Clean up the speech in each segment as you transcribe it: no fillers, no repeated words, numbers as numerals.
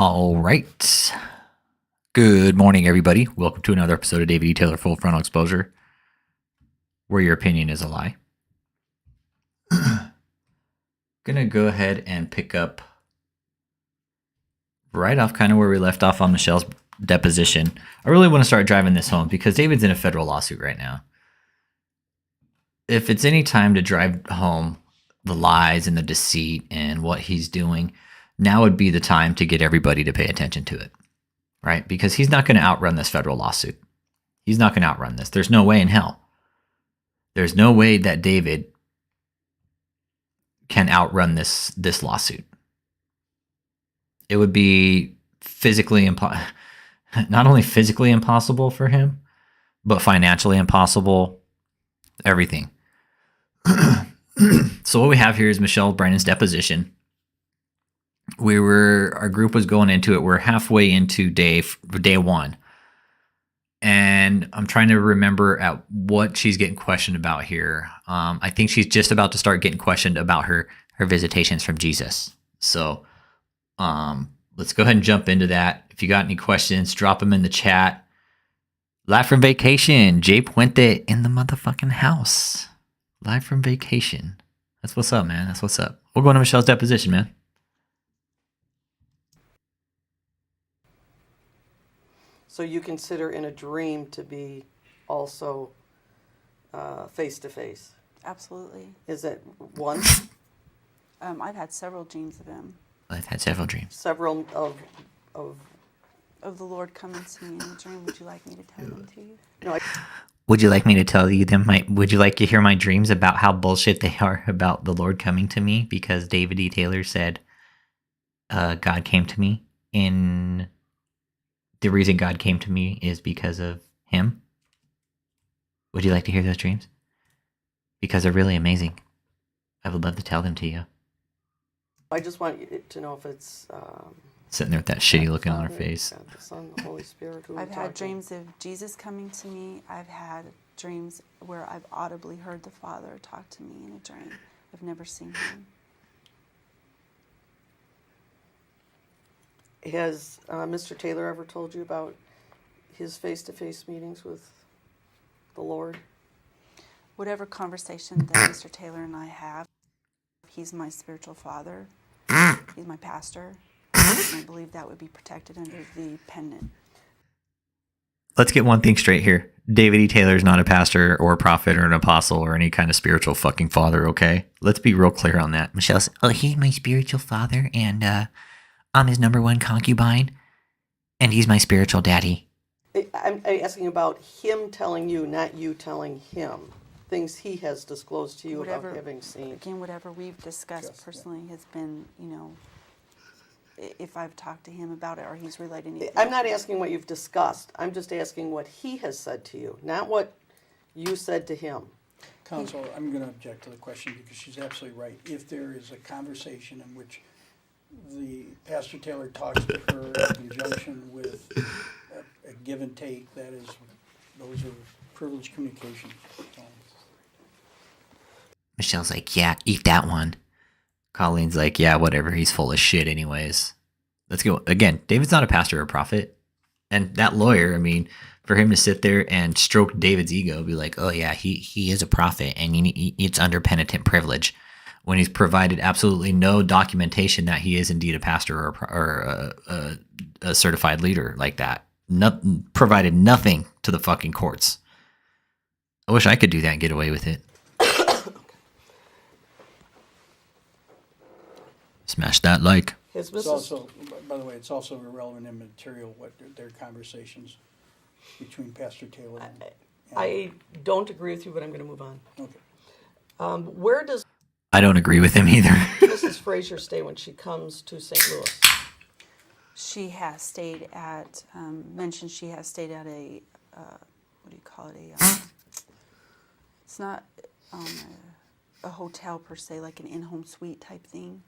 All right. Good morning, everybody. Welcome to another episode of David E. Taylor Full Frontal Exposure, where your opinion is a lie. Gonna go ahead and pick up right off kind of where we left off on Michelle's deposition. I really want to start driving this home because David's in a federal lawsuit right now. If it's any time to drive home the lies and the deceit and what he's doing, now would be the time to get everybody to pay attention to it, right? Because he's not going to outrun this federal lawsuit. He's not going to outrun this. There's no way in hell. There's no way that David can outrun this lawsuit. It would be physically not only physically impossible for him, but financially impossible. Everything. So what we have here is Michelle Brannons' deposition. Our group was going into it. We're halfway into day one. And I'm trying to remember at what she's getting questioned about here. I think she's just about to start getting questioned about her visitations from Jesus. So let's go ahead and jump into that. If you got any questions, drop them in the chat. Live from vacation, Jay Puente in the motherfucking house. Live from vacation. That's what's up, man. That's what's up. We're going to Michelle's deposition, man. So you consider in a dream to be also face-to-face? Absolutely. Is it one? I've had several dreams of him. I've had several dreams. Several of the Lord coming to me in a dream. Would you like me to tell them to you? No, Would you like me to tell you them? Would you like to hear my dreams about how bullshit they are about the Lord coming to me? Because David E. Taylor said God came to me. The reason God came to me is because of him. Would you like to hear those dreams? Because they're really amazing. I would love to tell them to you. I just want you to know if it's... Sitting there with that shitty look on her face. God, the Son, the Holy Spirit. Who I've had dreams of Jesus coming to me. I've had dreams where I've audibly heard the Father talk to me in a dream. I've never seen him. Has Mr. Taylor ever told you about his face-to-face meetings with the Lord? Whatever conversation that Mr. Taylor and I have, he's my spiritual father. He's my pastor. And I believe that would be protected under the pendant. Let's get one thing straight here. David E. Taylor is not a pastor or a prophet or an apostle or any kind of spiritual fucking father, okay? Let's be real clear on that. Michelle's, he's my spiritual father and I'm his number one concubine and he's my spiritual daddy. I'm asking about him telling you, not you telling him. Things he has disclosed to you about having seen. Again, whatever we've discussed personally has been, if I've talked to him about it or he's relayed anything. I'm not asking what you've discussed. I'm just asking what he has said to you, not what you said to him. Counsel, I'm going to object to the question because she's absolutely right. If there is a conversation in which the Pastor Taylor talks to her in conjunction with a give and take, those are privileged communications. Michelle's like, yeah, eat that one. Colleen's like, yeah, whatever. He's full of shit anyways. Let's go. Again, David's not a pastor or a prophet. And that lawyer, I mean, for him to sit there and stroke David's ego, be like, oh, yeah, he is a prophet and it's under penitent privilege when he's provided absolutely no documentation that he is indeed a pastor or a certified leader like that. Provided nothing to the fucking courts. I wish I could do that and get away with it. Smash that like. It's also, by the way, it's also irrelevant and immaterial what their conversations between Pastor Taylor and I don't agree with you, but I'm going to move on. Okay. Where does I don't agree with him either. Mrs. Fraser stay when she comes to St. Louis? She has stayed at, mentioned she has stayed at a, what do you call it, it's not a hotel per se, like an in-home suite type thing.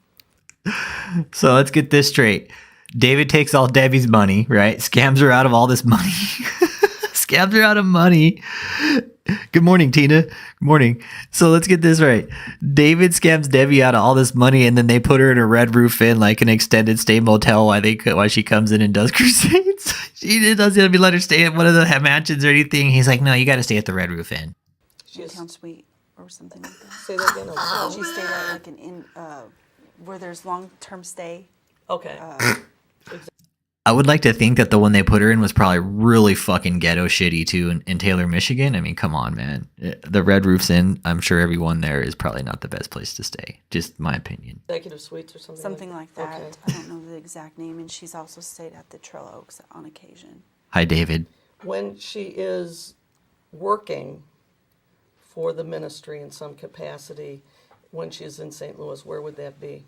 So let's get this straight. David takes all Debbie's money, right? Scams her out of all this money. Scams her out of money. Good morning, Tina. Good morning. So let's get this right. David scams Debbie out of all this money, and then they put her in a Red Roof Inn, like an extended stay motel, while she comes in and does crusades. She doesn't even let her stay at one of the mansions or anything. He's like, no, you got to stay at the Red Roof Inn. Town suite or something like that. Say that again. She stayed at like an inn where there's long-term stay. Okay. I would like to think that the one they put her in was probably really fucking ghetto shitty too in Taylor, Michigan. I mean, come on, man. The Red Roof's Inn, I'm sure everyone there is probably not the best place to stay. Just my opinion. Executive suites or something. Something like that. Okay. I don't know the exact name. And she's also stayed at the Trail Oaks on occasion. Hi, David. When she is working for the ministry in some capacity, when she's in St. Louis, where would that be?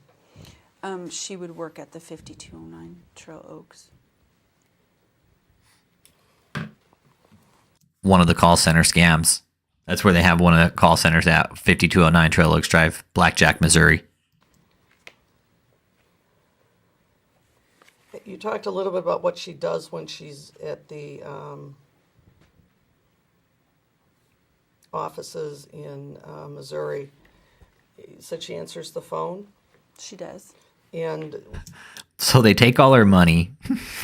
She would work at the 5209 Trail Oaks. One of the call center scams. That's where they have one of the call centers at 5209 Trail Oaks Drive, Blackjack, Missouri. You talked a little bit about what she does when she's at the offices in Missouri. You said she answers the phone, She does. and So they take all her money.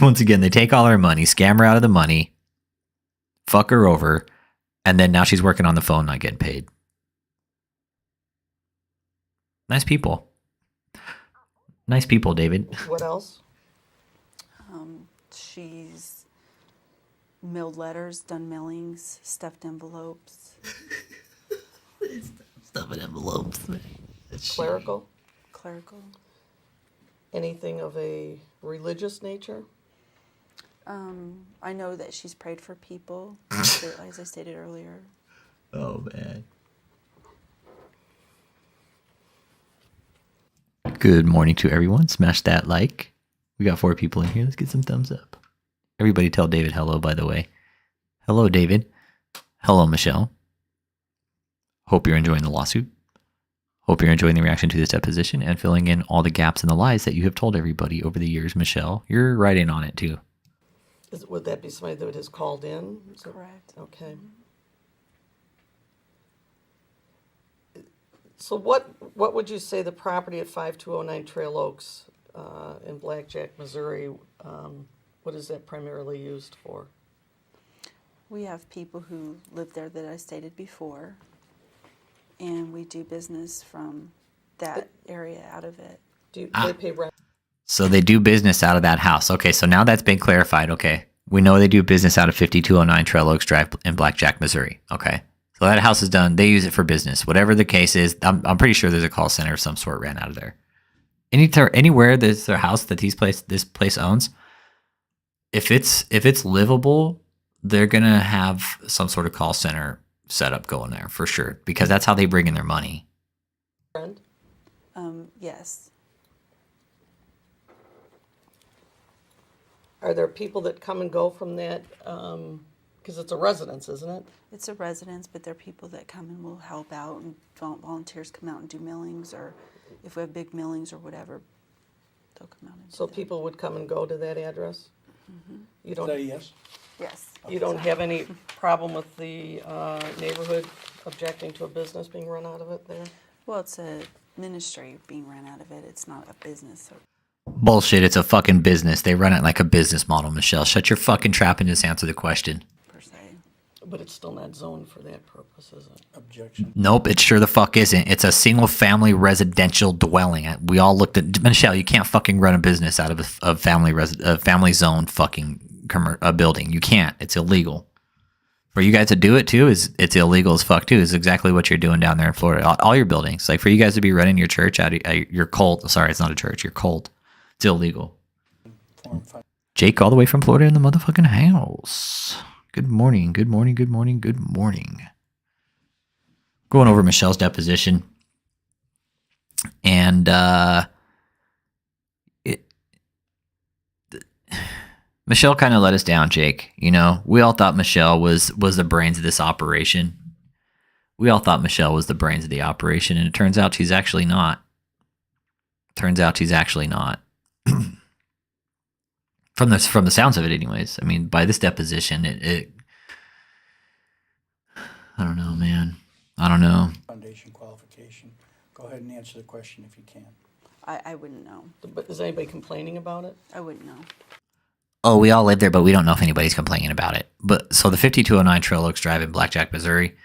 Once again, they take all her money, scam her out of the money, fuck her over, and then now she's working on the phone, not getting paid. Nice people. Nice people, David. what else? She's mailed letters, done mailings, stuffed envelopes, Stuff in envelopes, man. Clerical? clerical. Anything of a religious nature? I know that she's prayed for people, as I stated earlier. Oh, man. Good morning to everyone. Smash that like. We got 4 people in here. Let's get some thumbs up. Everybody tell David hello, by the way. Hello, David. Hello, Michelle. Hope you're enjoying the lawsuit. Hope you're enjoying the reaction to this deposition and filling in all the gaps and the lies that you have told everybody over the years, Michelle. You're right in on it, too. Would that be somebody that has called in? Correct. Okay. So what would you say the property at 5209 Trail Oaks in Blackjack, Missouri, what is that primarily used for? We have people who live there that I stated before, and we do business from that area out of it. Do they pay rent? So they do business out of that house. Okay, so now that's been clarified. Okay, we know they do business out of 5209 Trail Oaks Drive in Blackjack, Missouri. Okay, so that house is done. They use it for business. Whatever the case is, I'm pretty sure there's a call center of some sort ran out of there. Anywhere there's a house that this place owns, if it's livable, they're gonna have some sort of call center setup going there for sure, because that's how they bring in their money. Rent? Yes. Are there people that come and go from that? Because it's a residence, isn't it? It's a residence, but there are people that come and will help out, and volunteers come out and do millings, or if we have big millings or whatever, they'll come out and do So that. people would come and go to that address? You Is that a don't, yes? Yes. you don't have any problem with the neighborhood objecting to a business being run out of it there? Well, it's a ministry being run out of it. It's not a business. So Bullshit, it's a fucking business. They run it like a business model, Michelle. Shut your fucking trap and just answer the question. per se. But it's still not zoned for that purpose, is it? Objection. Nope, it sure the fuck isn't. It's a single family residential dwelling. We all looked at Michelle. You can't fucking run a business out of a family zone fucking a building. You can't. It's illegal. For you guys to do it too it's illegal as fuck too. Is exactly what you're doing down there in Florida. All your buildings, like for you guys to be running your church out of your cult. Sorry, it's not a church. Your cult. It's illegal. Form 5. Jake, all the way from Florida in the motherfucking house. Good morning. Good morning. Good morning. Good morning. Going over Michelle's deposition. And Michelle kind of let us down, Jake. You know, we all thought Michelle was the brains of this operation. We all thought Michelle was the brains of the operation, and it turns out she's actually not. Turns out she's actually not. From the sounds of it, anyways. I mean, by this deposition, I don't know, man. I don't know. Foundation qualification. Go ahead and answer the question if you can. I wouldn't know. But is anybody complaining about it? I wouldn't know. Oh, we all live there, but we don't know if anybody's complaining about it. But so the 5209 Trail Oaks Drive in Blackjack, Missouri,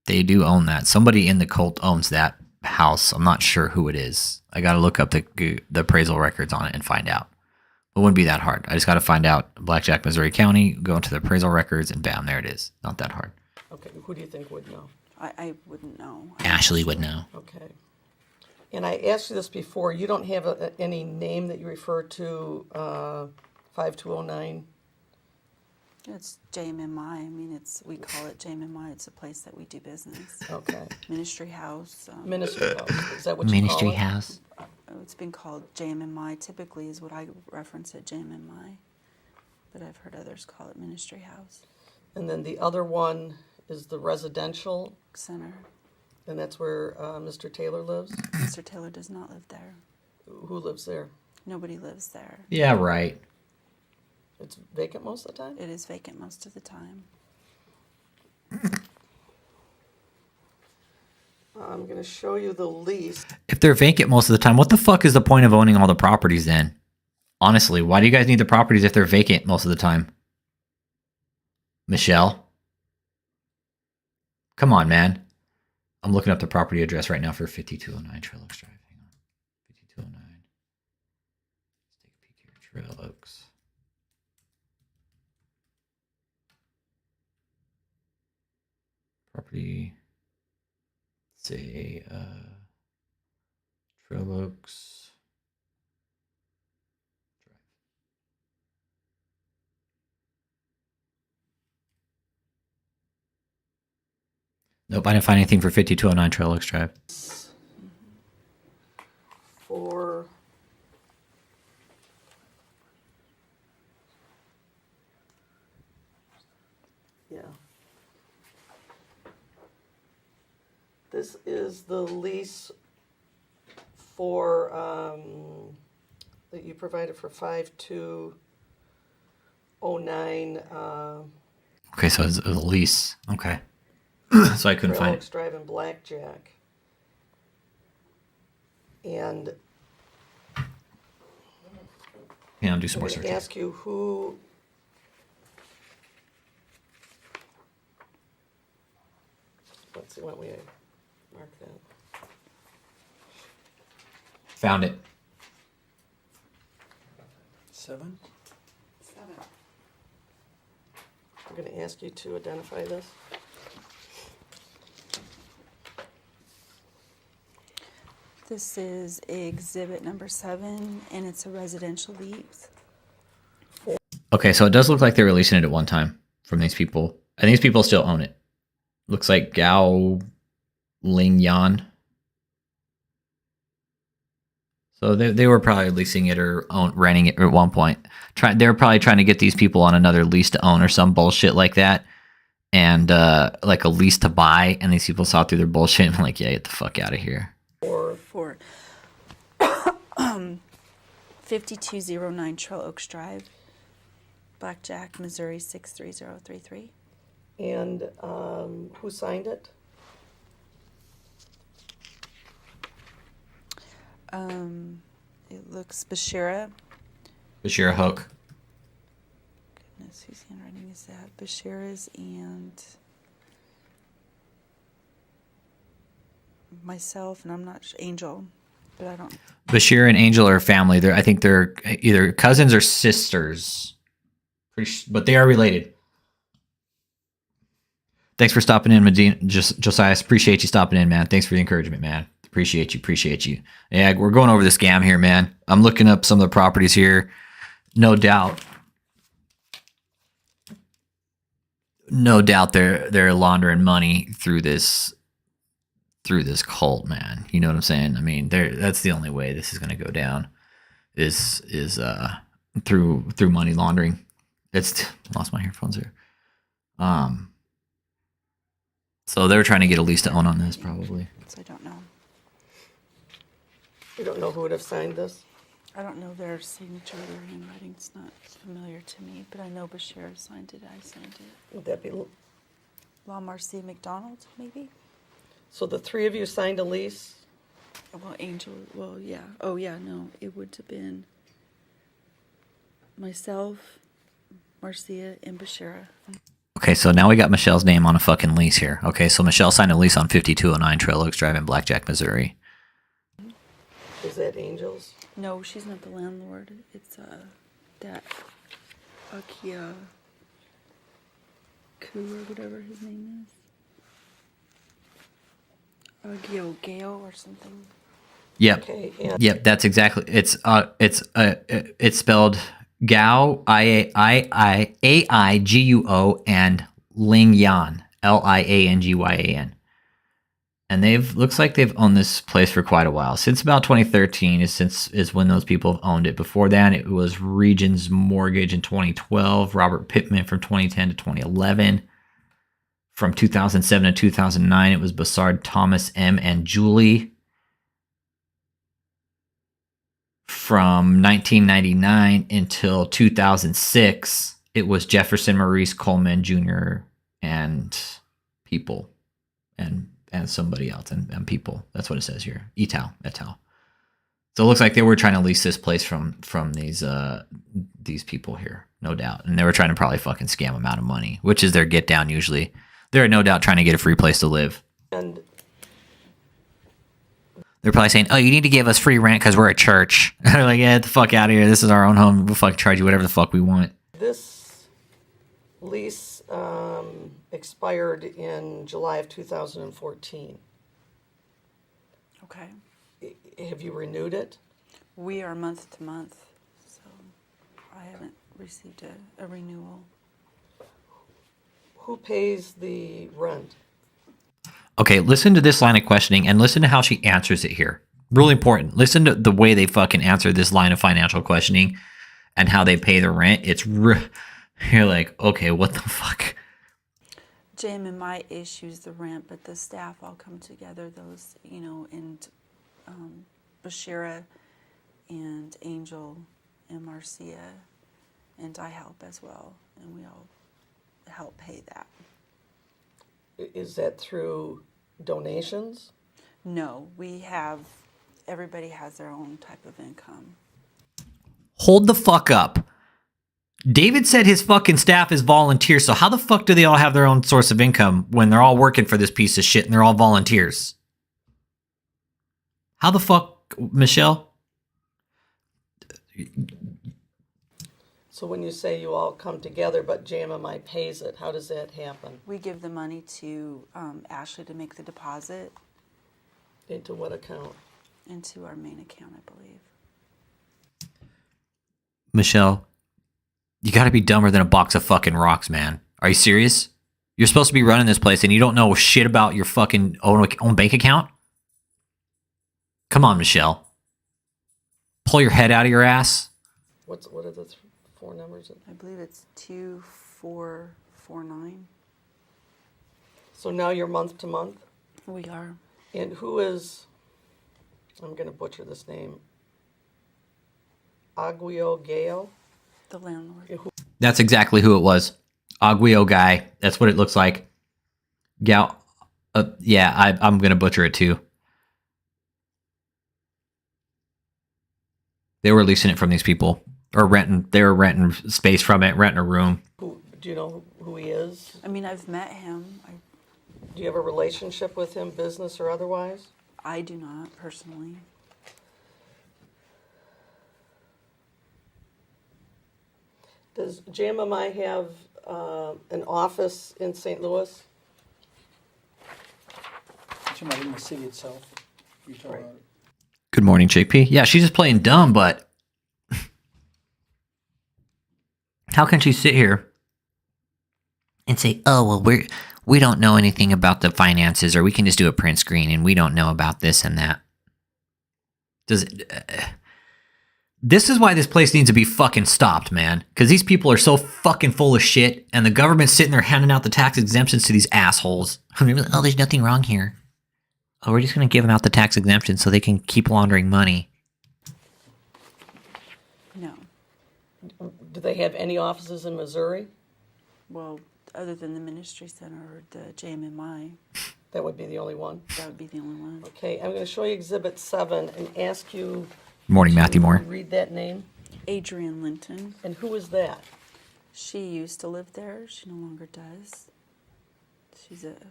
they do own that. Somebody in the cult owns that house. I'm not sure who it is. I got to look up the appraisal records on it and find out. It wouldn't be that hard. I just got to find out Blackjack, Missouri County, go into the appraisal records, and bam, there it is. Not that hard. Okay, who do you think would know? I wouldn't know. Ashley would know. Okay. And I asked you this before, you don't have any name that you refer to 5209? It's JMMI. I mean, we call it JMMI. It's a place that we do business. Okay. Ministry House. Ministry House, is that what you Ministry call it? House. It's been called JMMI. Typically, is what I reference at JMMI, but I've heard others call it Ministry House And then the other one is the residential, Center. and that's where Mr. Taylor lives? Mr. Taylor does not live there. Who lives there? Nobody lives there. Yeah, right. It's vacant most of the time? It is vacant most of the time. I'm going to show you the lease. If they're vacant most of the time, what the fuck is the point of owning all the properties then? Honestly, why do you guys need the properties if they're vacant most of the time? Michelle? Come on, man. I'm looking up the property address right now for 5209 Trail Oaks Drive. Hang on. 5209. Let's take a peek here. Trail Oaks. Property. Say, Trail Oaks Drive. Nope, I didn't find anything for 5209 Trail Oaks Drive. For yeah. This is the lease for that you provided for 5209 Okay, so it's a lease. Okay. So I couldn't Trail find Oaks it. Drive in Blackjack. And Yeah, I'll do some I'm more going to searching. ask you who. Let's see, why don't we mark that? Found it. 7? I'm going to ask you to identify this. This is exhibit number 7, and it's a residential lease. Okay, so it does look like they're releasing it at one time from these people. And these people still own it. Looks like Gao Ling Yan. So they were probably leasing it or renting it at one point. They were probably trying to get these people on another lease to own or some bullshit like that. And like a lease to buy. And these people saw through their bullshit and were like, yeah, get the fuck out of here. For 5209 Trail Oaks Drive, Blackjack, Missouri 63033. And who signed it? It looks Bashira. Bashir Hook. Goodness, whose handwriting is that? Bashira's and myself, and I'm not Angel, but I don't. Bashir and Angel are family. I think they're either cousins or sisters. But they are related. Thanks for stopping in, Medina. Josiah, appreciate you stopping in, man. Thanks for the encouragement, man. Appreciate you. Yeah, we're going over the scam here, man. I'm looking up some of the properties here. No doubt they're laundering money through this cult, man. You know what I'm saying? I mean, that's the only way this is going to go down is through money laundering. It's lost my earphones here. So they were trying to get a lease to own on this, probably. So I don't know. You don't know who would have signed this? I don't know their signature or their handwriting. It's not familiar to me, but I know Bashir signed it. I signed it. Would that be Well, Marcy McDonald, maybe? So the three of you signed a lease? Well, Angel, well, yeah. Oh, yeah, no, it would have been myself, Marcia, and Bashira. Okay, so now we got Michelle's name on a fucking lease here. Okay, so Michelle signed a lease on 5209 Trail Oaks Drive in Blackjack, Missouri. Is that Angels? No, she's not the landlord. It's that Akia Ku or whatever his name is. Agio Gale or something. Yep. Okay, and Yep, that's exactly. It's spelled Gao Aiguo and Ling Yan Liangyan. And looks like they've owned this place for quite a while. Since about 2013 is when those people have owned it. Before that, it was Regions Mortgage in 2012, Robert Pittman from 2010 to 2011. From 2007 to 2009, it was Bassard Thomas M. and Julie. From 1999 until 2006, it was Jefferson Maurice Coleman Jr. and people and somebody else and people. That's what it says here. Etal. So it looks like they were trying to lease this place from these people here, no doubt. And they were trying to probably fucking scam them out of money, which is their get down usually. They're no doubt trying to get a free place to live. and They're probably saying, "Oh, you need to give us free rent because we're a church." They're like, "Yeah, get the fuck out of here. This is our own home. We'll fucking charge you whatever the fuck we want." this lease expired in July of 2014. Okay. Have you renewed it? We are month to month, so I haven't received a renewal. Who pays the rent? Okay, listen to this line of questioning and listen to how she answers it here. Really important. Listen to the way they fucking answer this line of financial questioning and how they pay the rent. You're like, okay, what the fuck? JMMI issues the rent, but the staff all come together, those, and Bashira and Angel and Marcia, and I help as well, and we all help pay that. Is that through donations? No, everybody has their own type of income. Hold the fuck up. David said his fucking staff is volunteers, so how the fuck do they all have their own source of income when they're all working for this piece of shit and they're all volunteers? How the fuck, Michelle? So when you say you all come together, but JMMI pays it, how does that happen? We give the money to Ashley to make the deposit Into what account? into our main account, I believe. Michelle, you gotta be dumber than a box of fucking rocks, man. Are you serious? You're supposed to be running this place and you don't know shit about your fucking own bank account? Come on, Michelle. Pull your head out of your ass. What are the four numbers? I believe it's 2449. So now you're month to month? We are. And who is, I'm going to butcher this name, Aguio Gale? The landlord. That's exactly who it was. Aguio guy. That's what it looks like. Gal. Yeah, I'm going to butcher it too. They were leasing it from these people. Or they were renting space from it, renting a room. Do you know who he is? I mean, I've met him. Do you have a relationship with him, business or otherwise? I do not, personally. Does JMMI have an office in St. Louis? She's not in the city itself. You talking about it? Good morning, JP. Yeah, she's just playing dumb, but how can she sit here and say, "Oh, well, we don't know anything about the finances, or we can just do a print screen and we don't know about this and that"? This is why this place needs to be fucking stopped, man. Because these people are so fucking full of shit, and the government's sitting there handing out the tax exemptions to these assholes. I mean, oh, there's nothing wrong here. Oh, we're just going to give them out the tax exemption so they can keep laundering money. No. Do they have any offices in Missouri? Well, other than the Ministry Center or the JMMI. That would be the only one. That would be the only one. Okay, I'm going to show you Exhibit 7 and ask you Morning, Matthew to Moore. read that name. Adrienne Linton. And who is that? She used to live there. She no longer does.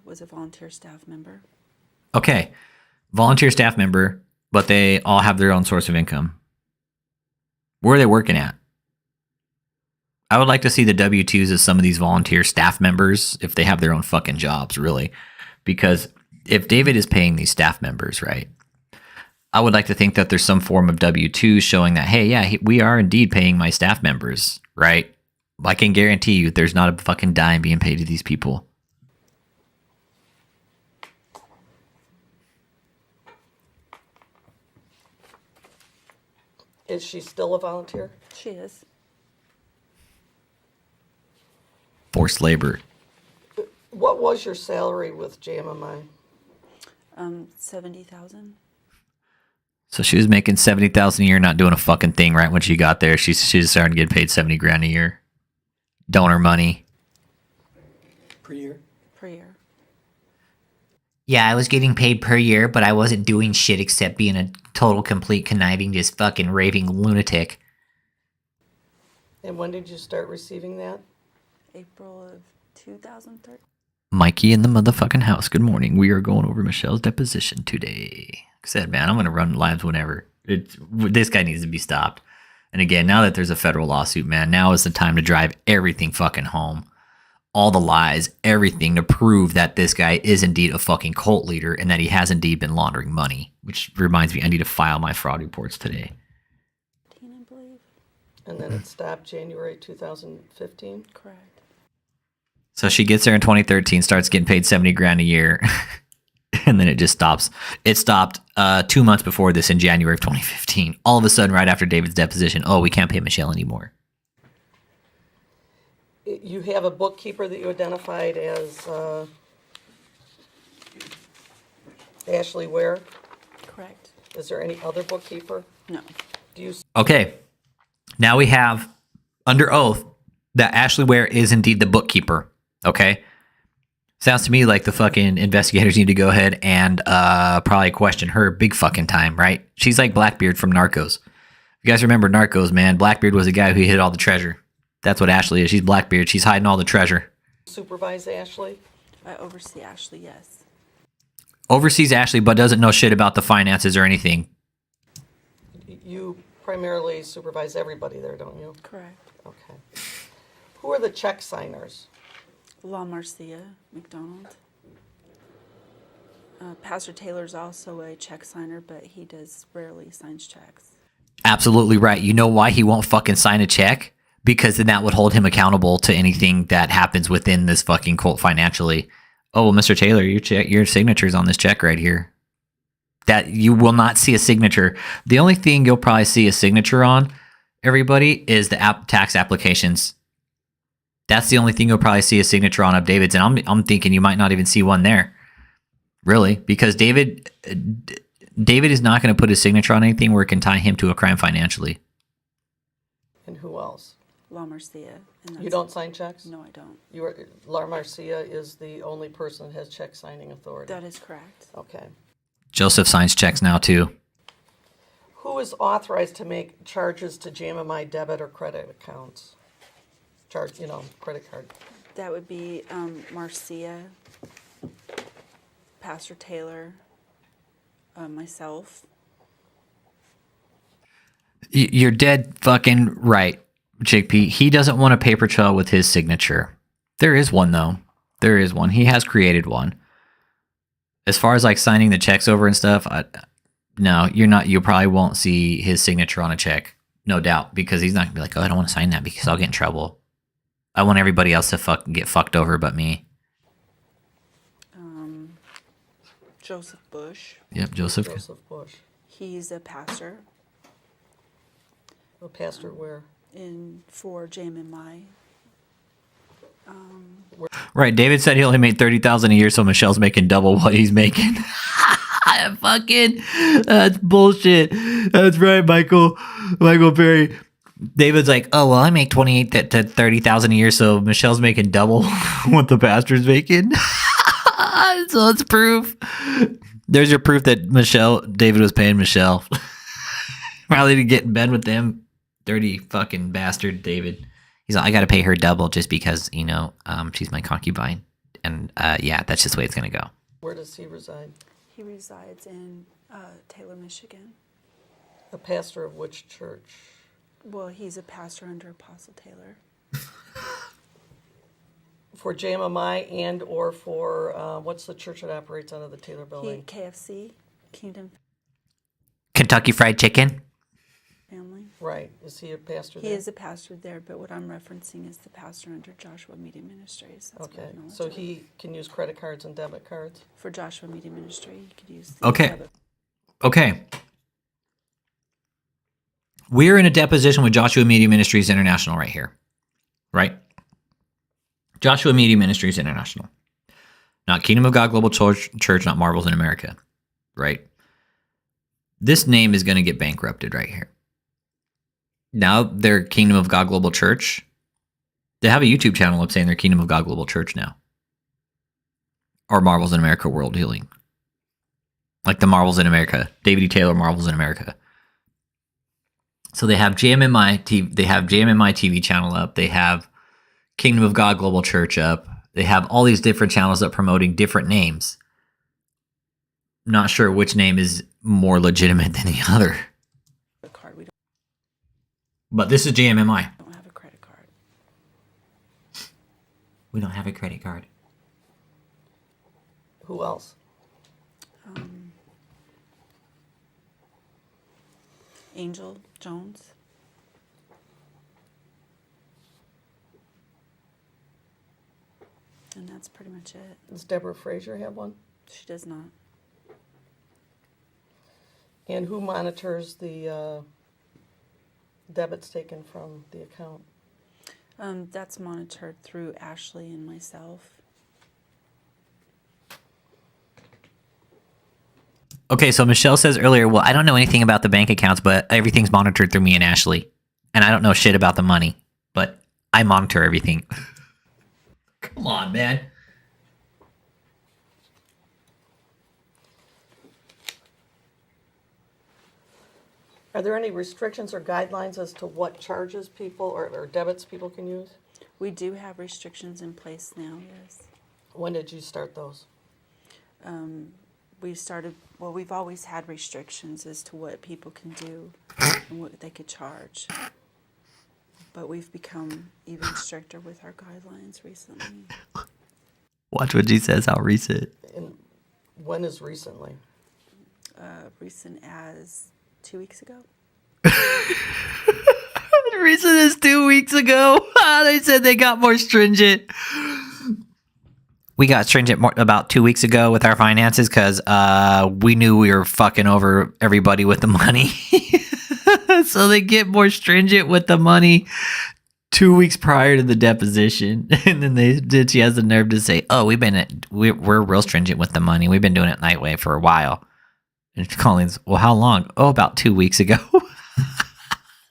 Was a volunteer staff member. Okay, volunteer staff member, but they all have their own source of income. Where are they working at? I would like to see the W-2s of some of these volunteer staff members if they have their own fucking jobs, really. Because if David is paying these staff members, right, I would like to think that there's some form of W-2 showing that, hey, yeah, we are indeed paying my staff members, right? I can guarantee you there's not a fucking dime being paid to these people. Is she still a volunteer? She is. Forced labor. What was your salary with JMMI? 70,000. So she was making $70,000 a year, not doing a fucking thing. Right when she got there, she's starting to get paid $70,000 a year. Donor money. Per year? Per year. Yeah, I was getting paid per year, but I wasn't doing shit except being a total, complete, conniving, just fucking raving lunatic. And when did you start receiving that? April of 2013. Mikey in the motherfucking house. Good morning. We are going over Michelle's deposition today. Like I said, man, I'm going to run lives whenever. This guy needs to be stopped. And again, now that there's a federal lawsuit, man, now is the time to drive everything fucking home. All the lies, everything to prove that this guy is indeed a fucking cult leader and that he has indeed been laundering money. Which reminds me, I need to file my fraud reports today. I believe. And then it stopped January 2015? Correct. So she gets there in 2013, starts getting paid $70,000 a year, and then it just stops. It stopped 2 months before this in January of 2015. All of a sudden, right after David's deposition, we can't pay Michelle anymore. You have a bookkeeper that you identified as Ashley Ware. Correct. Is there any other bookkeeper? No. Do you? Okay, now we have under oath that Ashley Ware is indeed the bookkeeper. Okay, sounds to me like the fucking investigators need to go ahead and probably question her big fucking time, right? She's like Blackbeard from Narcos. You guys remember Narcos, man? Blackbeard was the guy who hid all the treasure. That's what Ashley is. She's Blackbeard. She's hiding all the treasure. Supervise Ashley? I oversee Ashley, yes. Oversees Ashley, but doesn't know shit about the finances or anything. You primarily supervise everybody there, don't you? Correct. Okay. Who are the check signers? La Marcia McDonald. Pastor Taylor's also a check signer, but he rarely signs checks. Absolutely right. You know why he won't fucking sign a check? Because then that would hold him accountable to anything that happens within this fucking cult financially. Oh, well, Mr. Taylor, your signature's on this check right here. That you will not see a signature. The only thing you'll probably see a signature on, everybody, is the tax applications. That's the only thing you'll probably see a signature on of David's, and I'm thinking you might not even see one there, really, because David is not going to put his signature on anything where it can tie him to a crime financially. And who else? La Marcia. You don't sign checks? No, I don't. La Marcia is the only person that has check signing authority. That is correct. Okay. Joseph signs checks now too. Who is authorized to make charges to JMMI debit or credit accounts? Credit card. That would be Marcia, Pastor Taylor, myself. You're dead fucking right, Jake P. He doesn't want a paper trail with his signature. There is one, though. There is one. He has created one. As far as like signing the checks over and stuff, no, you're not. You probably won't see his signature on a check, no doubt, because he's not gonna be like, oh, I don't want to sign that because I'll get in trouble. I want everybody else to fucking get fucked over but me. Joseph Bush. Yep, Joseph. Joseph Bush. He's a pastor A pastor where? for JMMI. Right, David said he only made $30,000 a year, so Michelle's making double what he's making. Fucking, that's bullshit. That's right, Michael Perry. David's like, oh well, I make 28 to 30,000 a year, so Michelle's making double what the pastor's making. So it's proof. There's your proof that David was paying Michelle. Probably to get in bed with them. Dirty fucking bastard, David. He's like, I gotta pay her double just because, she's my concubine. And yeah, that's just the way it's gonna go. Where does he reside? He resides in Taylor, Michigan. A pastor of which church? Well, he's a pastor under Apostle Taylor. For JMMI and or for, what's the church that operates out of the Taylor building? KFC, Kingdom Kentucky Fried Chicken. Family. Right. Is he a pastor He there? is a pastor there, but what I'm referencing is the pastor under Joshua Media Ministries. That's what Okay. I know So it's he can use credit cards and debit cards? for Joshua Media Ministry. He could use the Okay. debit. Okay. We're in a deposition with Joshua Media Ministries International right here. Right? Joshua Media Ministries International. Not Kingdom of God Global Church, not Marvels in America. Right? This name is going to get bankrupted right here. Now they're Kingdom of God Global Church. They have a YouTube channel up saying they're Kingdom of God Global Church now. Or Marvels in America World Healing. Like the Marvels in America. David E. Taylor Marvels in America. So they have JMMI TV, TV channel up. They have Kingdom of God Global Church up. They have all these different channels up promoting different names. Not sure which name is more legitimate than the other. Card. We But this is JMMI. don't have a credit card. We don't have a credit card. Who else? Angel Jones. And that's pretty much it. Does Deborah Frazier have one? She does not. And who monitors the debits taken from the account? That's monitored through Ashley and myself. Okay, so Michelle says earlier, well, I don't know anything about the bank accounts, but everything's monitored through me and Ashley. And I don't know shit about the money, but I monitor everything. Come on, man. Are there any restrictions or guidelines as to what charges people or debits people can use? We do have restrictions in place now, yes. When did you start those? We've always had restrictions as to what people can do and what they could charge. But we've become even stricter with our guidelines recently. Watch what she says, how recent. And when is recently? Recent as 2 weeks ago. Recent as 2 weeks ago. They said they got more stringent. We got stringent about 2 weeks ago with our finances because we knew we were fucking over everybody with the money. So they get more stringent with the money 2 weeks prior to the deposition. And then she has the nerve to say, oh, we're real stringent with the money. We've been doing it Nightway for a while. And Colleen's, well, how long? Oh, about 2 weeks ago.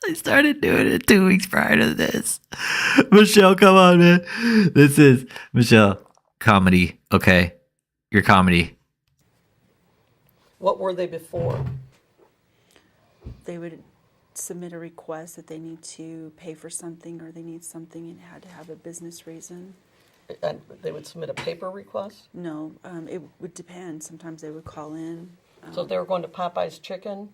They started doing it 2 weeks prior to this. Michelle, come on, man. This is, Michelle, comedy. Okay. Your comedy. What were they before? They would submit a request that they need to pay for something or they need something and it had to have a business reason. And they would submit a paper request? No, it would depend. Sometimes they would call in. So if they were going to Popeye's Chicken,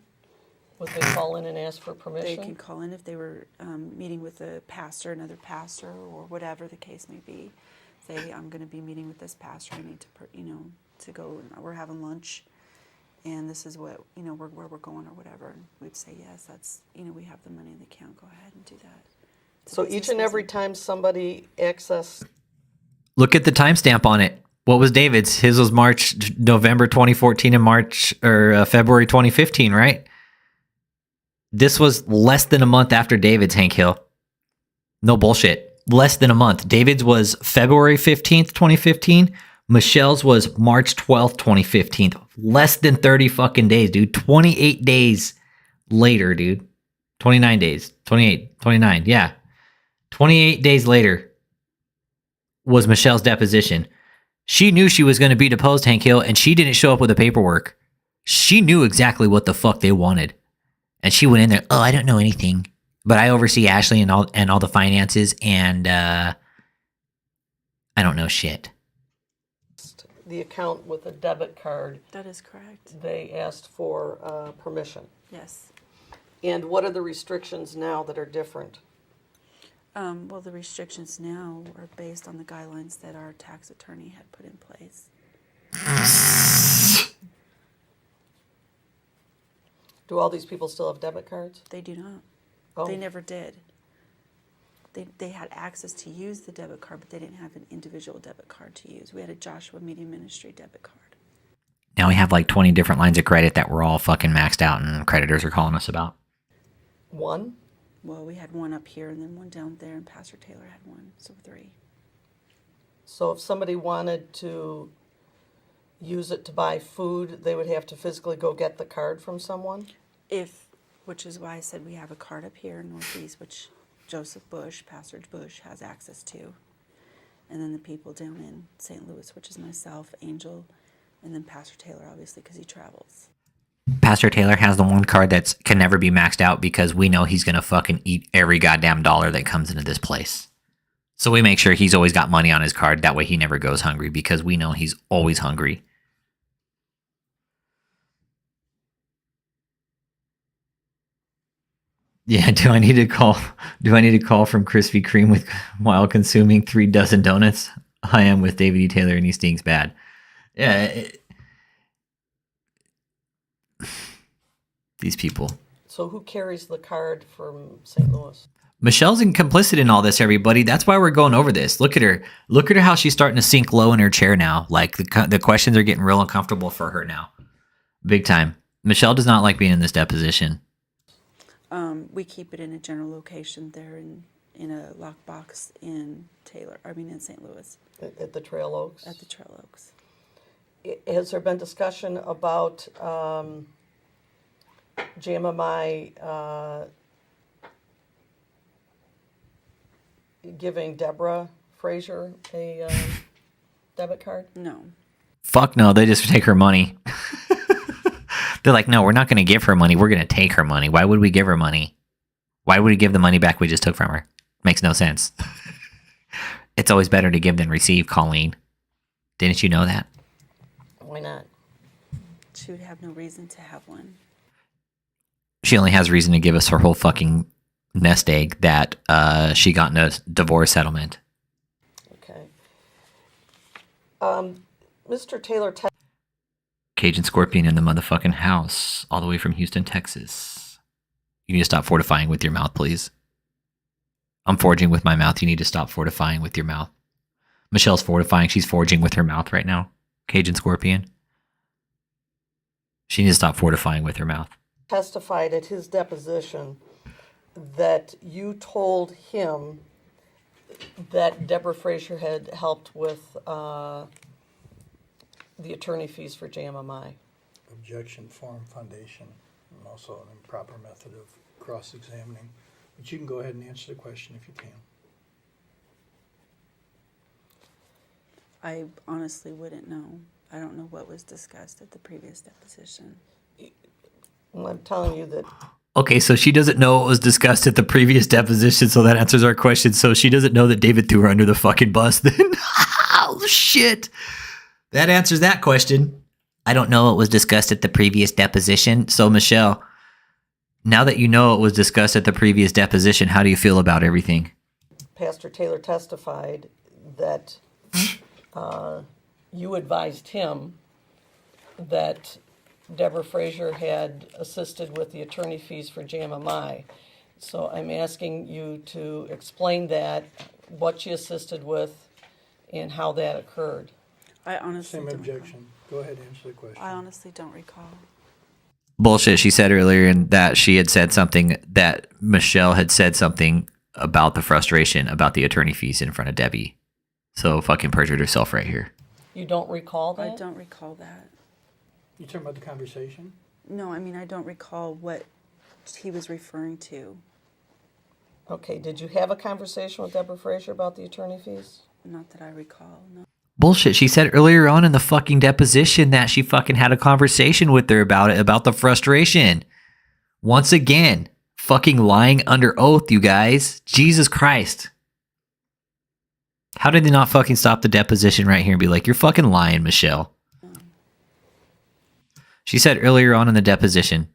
would they call in and ask for They permission? can call in if they were meeting with a pastor, another pastor, or whatever the case may be. Say, I'm going to be meeting with this pastor. I need to, to go. We're having lunch, and this is what where we're going or whatever. And we'd say yes. That's we have the money in the account. Go ahead and do that. It's a So business each and every reason. time somebody accessed, Look at the timestamp on it. What was David's? His was November 2014 and February 2015, right? This was less than a month after David's, Hank Hill. No bullshit. Less than a month. David's was February 15th, 2015. Michelle's was March 12th, 2015. Less than 30 fucking days, dude. 28 days later, dude. 29 days. 28, 29. Yeah. 28 days later was Michelle's deposition. She knew she was going to be deposed, Hank Hill, and she didn't show up with the paperwork. She knew exactly what the fuck they wanted. And she went in there, oh, I don't know anything. But I oversee Ashley and all the finances, and I don't know shit. The account with a debit card, That is correct. they asked for permission. Yes. And what are the restrictions now that are different? Well, the restrictions now are based on the guidelines that our tax attorney had put in place. Do all these people still have debit cards? They do not. Oh. They never did. They had access to use the debit card, but they didn't have an individual debit card to use. We had a Joshua Media Ministry debit card. Now we have like 20 different lines of credit that we're all fucking maxed out and creditors are calling us about. One? Well, we had one up here and then one down there, and Pastor Taylor had one, so 3. So if somebody wanted to use it to buy food, they would have to physically go get the card from someone? Which is why I said we have a card up here in Northeast, which Joseph Bush, Pastor Bush, has access to. And then the people down in St. Louis, which is myself, Angel, and then Pastor Taylor, obviously, because he travels. Pastor Taylor has the one card that can never be maxed out because we know he's going to fucking eat every goddamn dollar that comes into this place. So we make sure he's always got money on his card. That way he never goes hungry because we know he's always hungry. Yeah, do I need to call from Krispy Kreme while consuming 3 dozen donuts? I am with David E. Taylor and he stinks bad. Yeah. These people. So who carries the card from St. Louis? Michelle's complicit in all this, everybody. That's why we're going over this. Look at her. Look at her how she's starting to sink low in her chair now. Like the questions are getting real uncomfortable for her now. Big time. Michelle does not like being in this deposition. We keep it in a general location there in a lockbox in St. Louis. At the Trail Oaks? At the Trail Oaks. Has there been discussion about JMMI giving Deborah Frazier a debit card? No. Fuck no, they just take her money. They're like, no, we're not going to give her money. We're going to take her money. Why would we give her money? Why would we give the money back we just took from her? Makes no sense. It's always better to give than receive, Colleen. Didn't you know that? Why not? She would have no reason to have one. She only has reason to give us her whole fucking nest egg that she got in a divorce settlement. Okay. Mr. Taylor... Cajun Scorpion in the motherfucking house, all the way from Houston, Texas. You need to stop fortifying with your mouth, please. I'm forging with my mouth. You need to stop fortifying with your mouth. Michelle's fortifying. She's forging with her mouth right now. Cajun Scorpion. She needs to stop fortifying with her mouth. testified at his deposition that you told him that Deborah Frazier had helped with the attorney fees for JMMI. Objection, form, foundation, and also an improper method of cross-examining. But you can go ahead and answer the question if you can. I honestly wouldn't know. I don't know what was discussed at the previous deposition. Well, I'm telling you that Okay, so she doesn't know what was discussed at the previous deposition, so that answers our question. So she doesn't know that David threw her under the fucking bus then? Oh, shit. That answers that question. I don't know what was discussed at the previous deposition. So, Michelle, now that you know what was discussed at the previous deposition, how do you feel about everything? Pastor Taylor testified that you advised him that Deborah Frazier had assisted with the attorney fees for JMMI. So I'm asking you to explain that, what she assisted with, and how that occurred. I honestly Same don't objection. Go ahead and answer the question. I honestly don't recall. Bullshit. She said earlier that she had said something, that Michelle had said something about the frustration about the attorney fees in front of Debbie. So fucking perjured herself right here. You don't recall that? I don't recall that. You talking about the conversation? No, I mean, I don't recall what he was referring to. Okay, did you have a conversation with Deborah Frazier about the attorney fees? Not that I recall, no. Bullshit. She said earlier on in the fucking deposition that she fucking had a conversation with her about it, about the frustration. Once again, fucking lying under oath, you guys. Jesus Christ. How did they not fucking stop the deposition right here and be like, you're fucking lying, Michelle? She said earlier on in the deposition,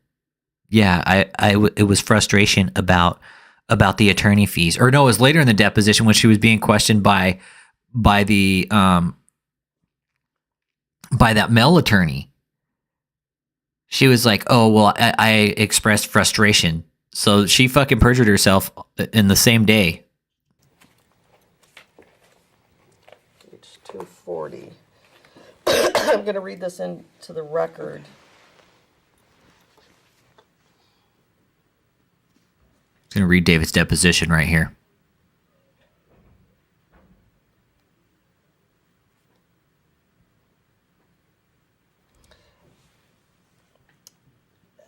yeah, it was frustration about the attorney fees. Or no, it was later in the deposition when she was being questioned by that male attorney. She was like, oh, well, I expressed frustration. So she fucking perjured herself in the same day. Page 240. I'm going to read this into the record. I'm going to read David's deposition right here.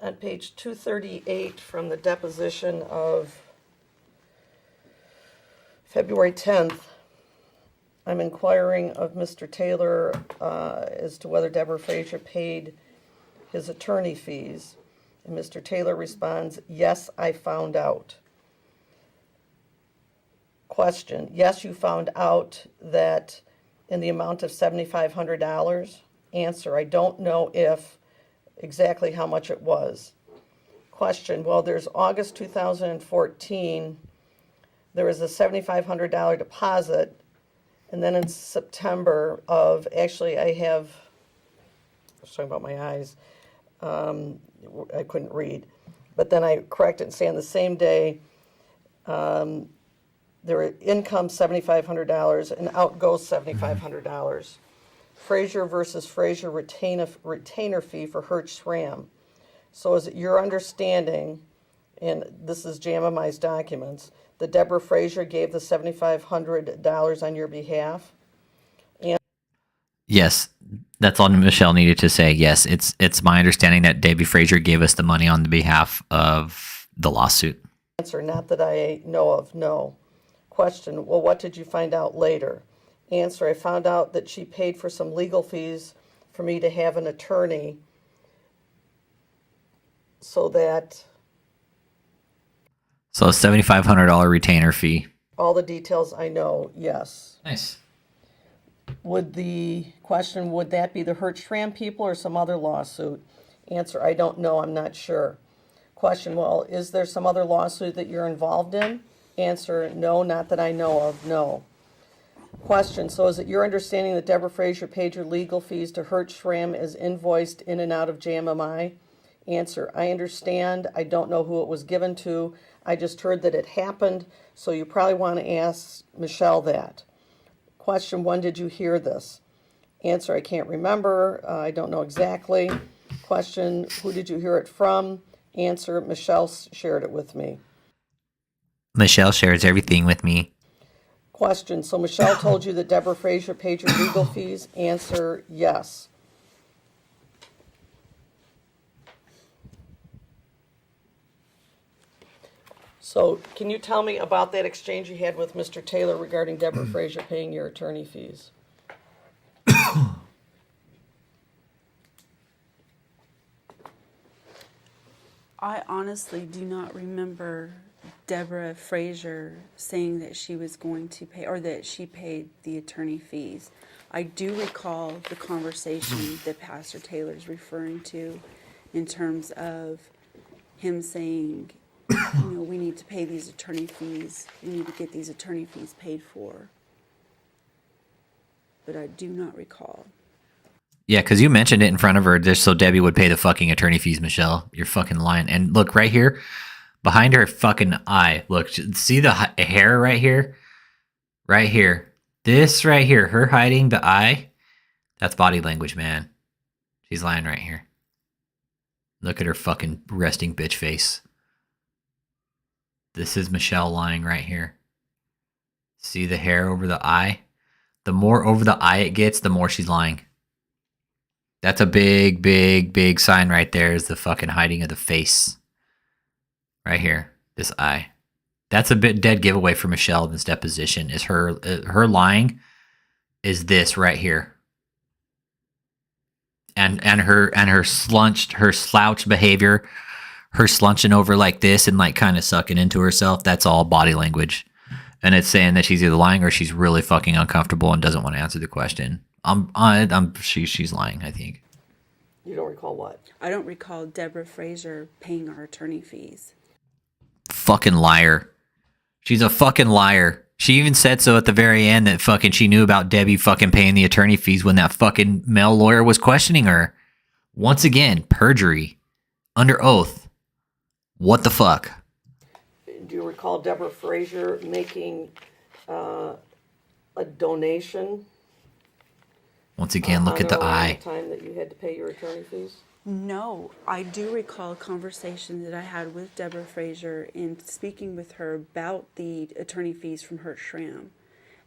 On page 238 from the deposition of February 10th, I'm inquiring of Mr. Taylor as to whether Deborah Frazier paid his attorney fees. And Mr. Taylor responds, yes, I found out. Question, yes, you found out that in the amount of $7,500? Answer, I don't know exactly how much it was. Question, well, there's August 2014, there was a $7,500 deposit, and then in September of, actually I was talking about my eyes, I couldn't read, but then I corrected and say on the same day, there were income $7,500 and out goes $7,500. Frazier versus Frazier retainer fee for Hertz-Schramm. So is it your understanding, and this is JMMI's documents, that Deborah Frazier gave the $7,500 on your behalf? And Yes, that's all Michelle needed to say. Yes, it's my understanding that Debbie Frazier gave us the money on the behalf of the lawsuit. answer, not that I know of, no. Question, well, what did you find out later? Answer, I found out that she paid for some legal fees for me to have an attorney so that So a $7,500 retainer fee. all the details I know, yes. Nice. Would that be the Hertz-Schramm people or some other lawsuit? Answer, I don't know, I'm not sure. Question, well, is there some other lawsuit that you're involved in? Answer, no, not that I know of, no. Question, so is it your understanding that Deborah Frazier paid your legal fees to Hertz-Schramm as invoiced in and out of JMMI? Answer, I understand, I don't know who it was given to, I just heard that it happened, so you probably want to ask Michelle that. Question, when did you hear this? Answer, I can't remember, I don't know exactly. Question, who did you hear it from? Answer, Michelle shared it with me. Michelle shares everything with me. Question, so Michelle told you that Deborah Frazier paid your legal fees? Answer, yes. So can you tell me about that exchange you had with Mr. Taylor regarding Deborah Frazier paying your attorney fees? I honestly do not remember Deborah Frazier saying that she was going to pay, or that she paid the attorney fees. I do recall the conversation that Pastor Taylor's referring to in terms of him saying, we need to pay these attorney fees. We need to get these attorney fees paid for. But I do not recall. Yeah, because you mentioned it in front of her just so Debbie would pay the fucking attorney fees, Michelle. You're fucking lying. And look, right here, behind her fucking eye, look, see the hair right here? Right here. This right here, her hiding the eye, that's body language, man. She's lying right here. Look at her fucking resting bitch face. This is Michelle lying right here. See the hair over the eye? The more over the eye it gets, the more she's lying. That's a big, big, big sign right there is the fucking hiding of the face. Right here, this I. That's a bit dead giveaway for Michelle in this deposition. Is her lying? Is this right here? And her slouched behavior, her slunching over like this and like kind of sucking into herself. That's all body language, and it's saying that she's either lying or she's really fucking uncomfortable and doesn't want to answer the question. She's lying. I think. You don't recall what? I don't recall Deborah Fraser paying our attorney fees. Fucking liar. She's a fucking liar. She even said so at the very end that fucking she knew about Debbie fucking paying the attorney fees when that fucking male lawyer was questioning her. Once again, perjury. Under oath. What the fuck? Do you recall Deborah Fraser making a donation? Once again, look at the eye. The time that you had to pay your attorney fees? No, I do recall a conversation that I had with Deborah Fraser in speaking with her about the attorney fees from Hurt Schramm.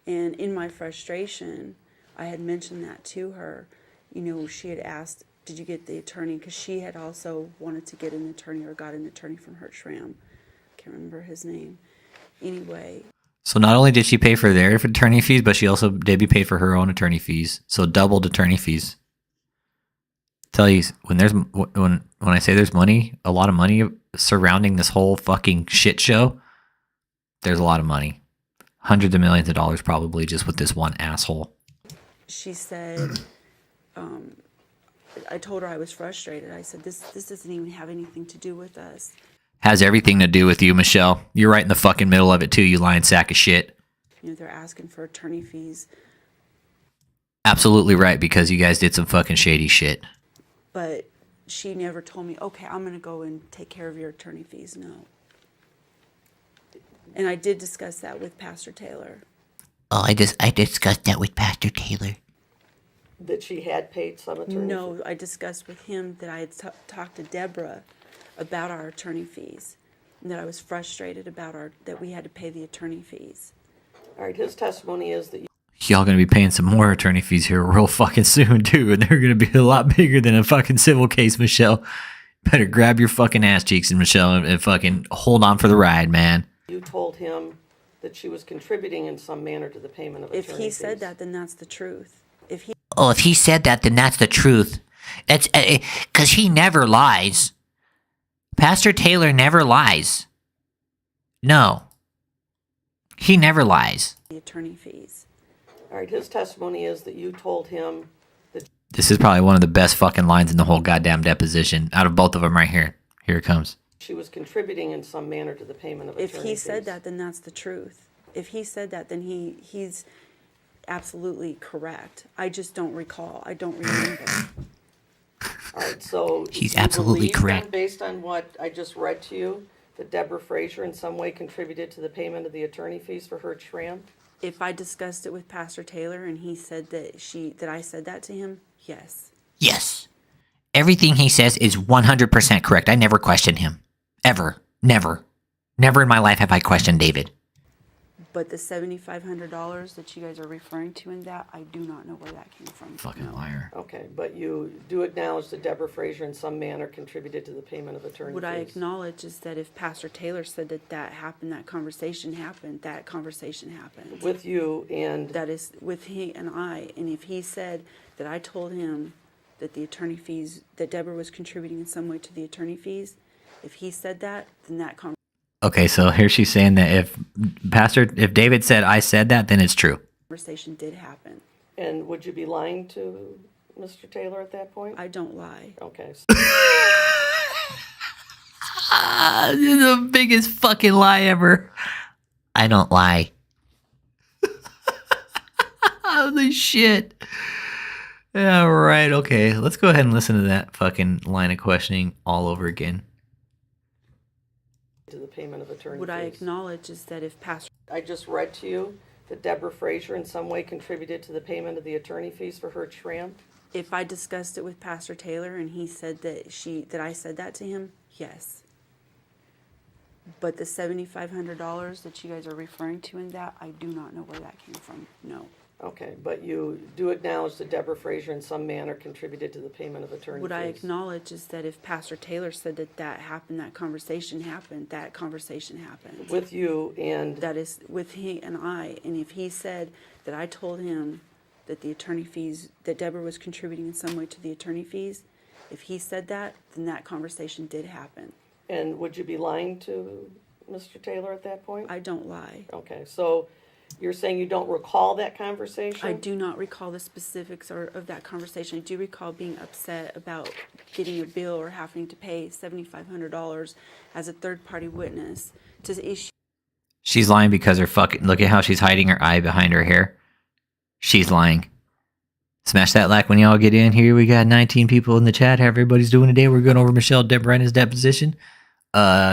And in my frustration, I had mentioned that to her. You know, she had asked, did you get the attorney? Because she had also wanted to get an attorney or got an attorney from Hurt Schramm. Can't remember his name. Anyway. So not only did she pay for their attorney fees, but she also, Debbie paid for her own attorney fees. So doubled attorney fees. Tell you, when I say there's money, a lot of money surrounding this whole fucking shit show, there's a lot of money. Hundreds of millions of dollars probably just with this one asshole. She said, I told her I was frustrated. I said, this doesn't even have anything to do with us. Has everything to do with you, Michelle. You're right in the fucking middle of it too, you lying sack of shit. You know, they're asking for attorney fees. Absolutely right, because you guys did some fucking shady shit. But she never told me, okay, I'm going to go and take care of your attorney fees. No. And I did discuss that with Pastor Taylor. Oh, I discussed that with Pastor Taylor. That she had paid some attorney fees? No, I discussed with him that I had talked to Deborah about our attorney fees, and that I was frustrated about that we had to pay the attorney fees. All right, his testimony is that Y'all gonna be paying some more attorney fees here real fucking soon, too, and they're gonna be a lot bigger than a fucking civil case, Michelle. Better grab your fucking ass cheeks, and Michelle, and fucking hold on for the ride, man. You told him that she was contributing in some manner to the payment of attorney fees. If he said that, then that's the truth. If he said that, then that's the truth. That's because he never lies. Pastor Taylor never lies. No. He never lies. The attorney fees. All right, his testimony is that you told him that... This is probably one of the best fucking lines in the whole goddamn deposition. Out of both of them right here. Here it comes. She was contributing in some manner to the payment of attorney fees. If he said that, then that's the truth. If he said that, then he's absolutely correct. I just don't recall. I don't remember. All right, so... He's absolutely correct. Then, based on what I just read to you, that Deborah Fraser in some way contributed to the payment of the attorney fees for Hurt Schramm? If I discussed it with Pastor Taylor and he said that I said that to him, yes. Yes. Everything he says is 100% correct. I never questioned him. Ever. Never. Never in my life have I questioned David. But the $7,500 that you guys are referring to in that, I do not know where that came from. Fucking liar. Okay, but you do acknowledge that Deborah Fraser in some manner contributed to the payment of attorney fees? What I acknowledge is that if Pastor Taylor said that happened, that conversation happened. With you and... That is with he and I. And if he said that I told him that the attorney fees, that Deborah was contributing in some way to the attorney fees, if he said that, then that conversation... Okay, so here she's saying that if David said I said that, then it's true. Conversation did happen. And would you be lying to Mr. Taylor at that point? I don't lie. Okay. This is the biggest fucking lie ever. I don't lie. Holy shit. All right, okay. Let's go ahead and listen to that fucking line of questioning all over again. To the payment of attorney What fees. I acknowledge is that if Pastor... I just read to you that Deborah Fraser in some way contributed to the payment of the attorney fees for Hurt Schramm? If I discussed it with Pastor Taylor and he said that I said that to him, yes. But the $7,500 that you guys are referring to in that, I do not know where that came from. No. Okay, but you do acknowledge that Deborah Frazier in some manner contributed to the payment of attorney fees? What I acknowledge is that if Pastor Taylor said that that happened, that conversation happened, that conversation happened. With you and, That is with he and I, and if he said that I told him that the attorney fees, that Deborah was contributing in some way to the attorney fees, if he said that, then that conversation did happen. and would you be lying to Mr. Taylor at that point? I don't lie. Okay, so you're saying you don't recall that conversation? I do not recall the specifics of that conversation. I do recall being upset about getting a bill or having to pay $7,500 as a third-party witness to issue. She's lying because her fucking. Look at how she's hiding her eye behind her hair. She's lying. Smash that like when y'all get in here. We got 19 people in the chat. How everybody's doing today? We're going over Michelle Brannons' deposition.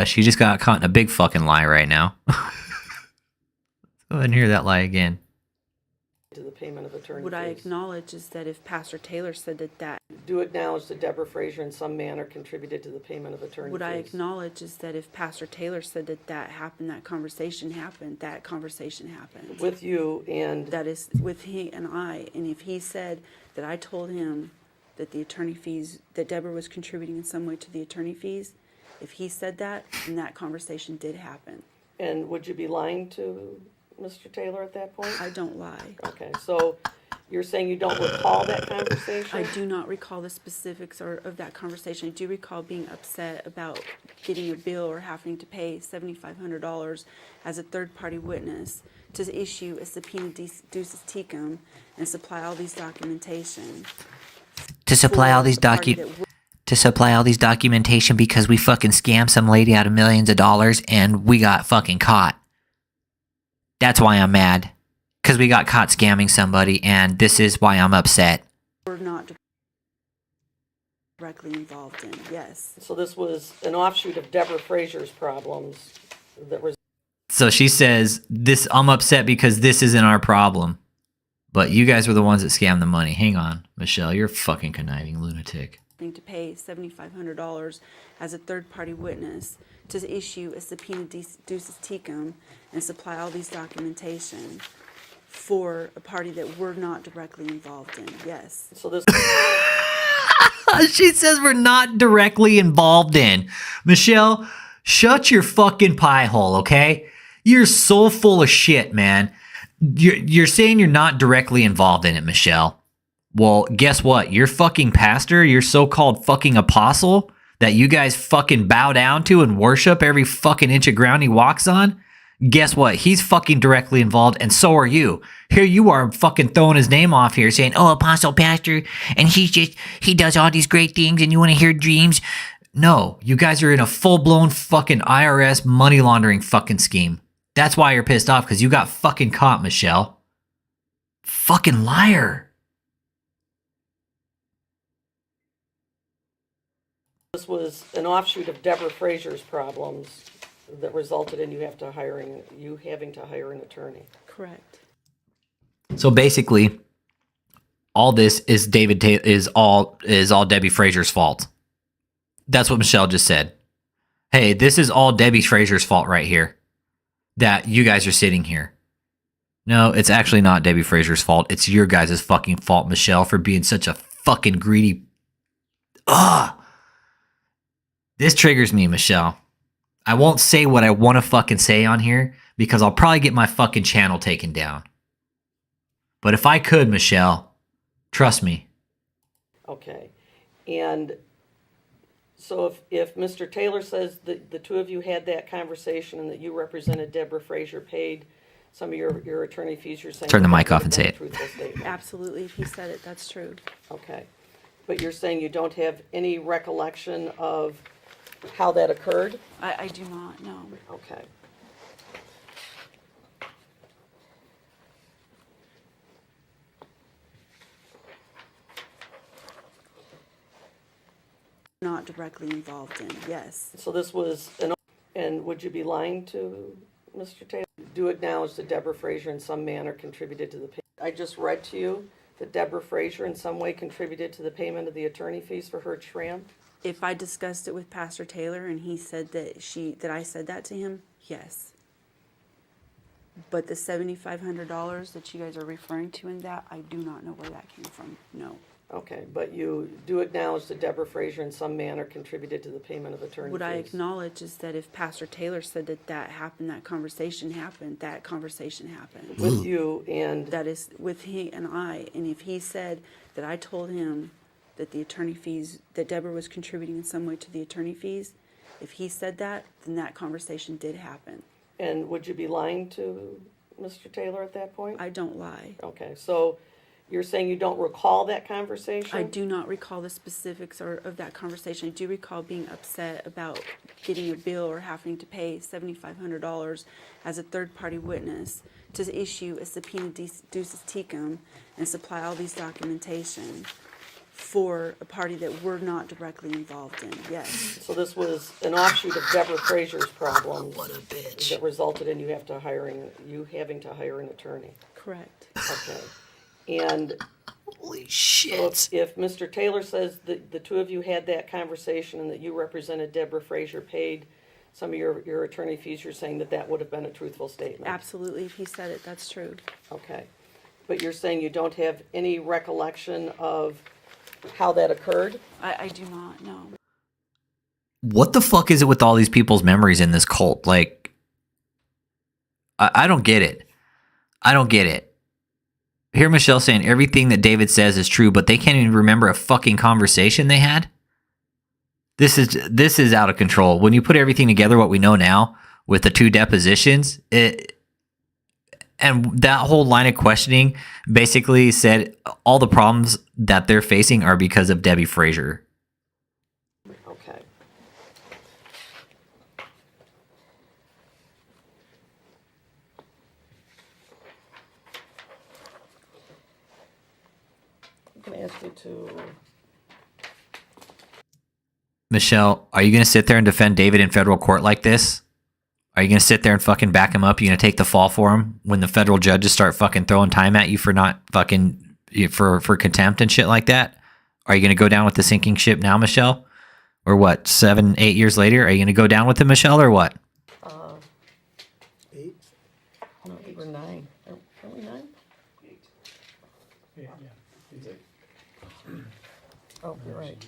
She just got caught in a big fucking lie right now. Go ahead and hear that lie again. To the payment of attorney fees? What I acknowledge is that if Pastor Taylor said that that. Do acknowledge that Deborah Frazier in some manner contributed to the payment of attorney fees? What I acknowledge is that if Pastor Taylor said that that happened, that conversation happened, that conversation happened. With you and, That is with he and I, and if he said that I told him that the attorney fees, that Deborah was contributing in some way to the attorney fees, if he said that, then that conversation did happen. and would you be lying to Mr. Taylor at that point? I don't lie. Okay, so you're saying you don't recall that conversation? I do not recall the specifics of that conversation. I do recall being upset about getting a bill or having to pay $7,500 as a third-party witness to issue a subpoena ducis tecum and supply all these documentation. To supply all these for a party that to supply all these documentation because we fucking scammed some lady out of millions of dollars and we got fucking caught. That's why I'm mad. Because we got caught scamming somebody and this is why I'm upset. we're not directly involved in, yes. So this was an offshoot of Deborah Frazier's problems that was, So she says, I'm upset because this isn't our problem. But you guys were the ones that scammed the money. Hang on, Michelle, you're a fucking conniving lunatic. To pay $7,500 as a third-party witness to issue a subpoena ducis tecum and supply all these documentation for a party that we're not directly involved in, yes. so this, She says we're not directly involved in. Michelle, shut your fucking pie hole, okay? You're so full of shit, man. You're saying you're not directly involved in it, Michelle. Well, guess what? Your fucking pastor, your so-called fucking apostle that you guys fucking bow down to and worship every fucking inch of ground he walks on, guess what? He's fucking directly involved, and so are you. Here you are fucking throwing his name off here saying, oh, apostle pastor, and he does all these great things and you want to hear dreams. No, you guys are in a full-blown fucking IRS money laundering fucking scheme. That's why you're pissed off, because you got fucking caught, Michelle. Fucking liar. this was an offshoot of Deborah Frazier's problems that resulted in you having to hire an attorney. Correct. So basically, all this is is all Debbie Frazier's fault. That's what Michelle just said. Hey, this is all Debbie Frazier's fault right here. That you guys are sitting here. No, it's actually not Debbie Frazier's fault. It's your guys' fucking fault, Michelle, for being such a fucking greedy. Ugh. This triggers me, Michelle. I won't say what I want to fucking say on here because I'll probably get my fucking channel taken down. But if I could, Michelle, trust me. Okay, and so if Mr. Taylor says that the two of you had that conversation and that you represented Deborah Frazier, paid some of your attorney fees, you're saying... Turn the mic off and say it. Truthful statement. Absolutely, if he said it, that's true. Okay, but you're saying you don't have any recollection of how that occurred? I do not, no. Okay. Not directly involved in, yes. So this was and would you be lying to Mr. Taylor? Do acknowledge that Deborah Frazier in some manner contributed to the I just read to you that Deborah Frazier in some way contributed to the payment of the attorney fees for her Schramm? If I discussed it with Pastor Taylor and he said that I said that to him, yes. But the $7,500 that you guys are referring to in that, I do not know where that came from. No. Okay, but you do acknowledge that Deborah Frazier in some manner contributed to the payment of attorney fees? What I acknowledge is that if Pastor Taylor said that happened, that conversation happened. With you and... That is with he and I. And if he said that I told him that the attorney fees, that Deborah was contributing in some way to the attorney fees, if he said that, then that conversation did happen. And would you be lying to Mr. Taylor at that point? I don't lie. Okay, so you're saying you don't recall that conversation? I do not recall the specifics of that conversation. I do recall being upset about getting a bill or having to pay $7,500 as a third-party witness to issue a subpoena ducis tecum and supply all these documentation for a party that we're not directly involved in, yes. So this was an offshoot of Deborah Frazier's problem. What a bitch. That resulted in you having to hire an attorney. Correct. Okay. And Holy so shit. if Mr. Taylor says that the two of you had that conversation and that you represented Deborah Frazier, paid some of your attorney fees, you're saying that would have been a truthful statement? Absolutely, if he said it, that's true. Okay. But you're saying you don't have any recollection of how that occurred? I do not know. What the fuck is it with all these people's memories in this cult? Like, I don't get it. I don't get it. Hear Michelle saying everything that David says is true, but they can't even remember a fucking conversation they had. This is out of control. When you put everything together, what we know now with the two depositions, and that whole line of questioning basically said all the problems that they're facing are because of Debbie Frazier. Okay. I'm going to ask you to... Michelle, are you going to sit there and defend David in federal court like this? Are you going to sit there and fucking back him up? You going to take the fall for him when the federal judges start fucking throwing time at you for not fucking, for contempt and shit like that? Are you going to go down with the sinking ship now, Michelle? Or what, 7, 8 years later? Are you going to go down with him, Michelle, or what? 8? No, we were 9. Are we 9? 8. Yeah. Oh, you're right.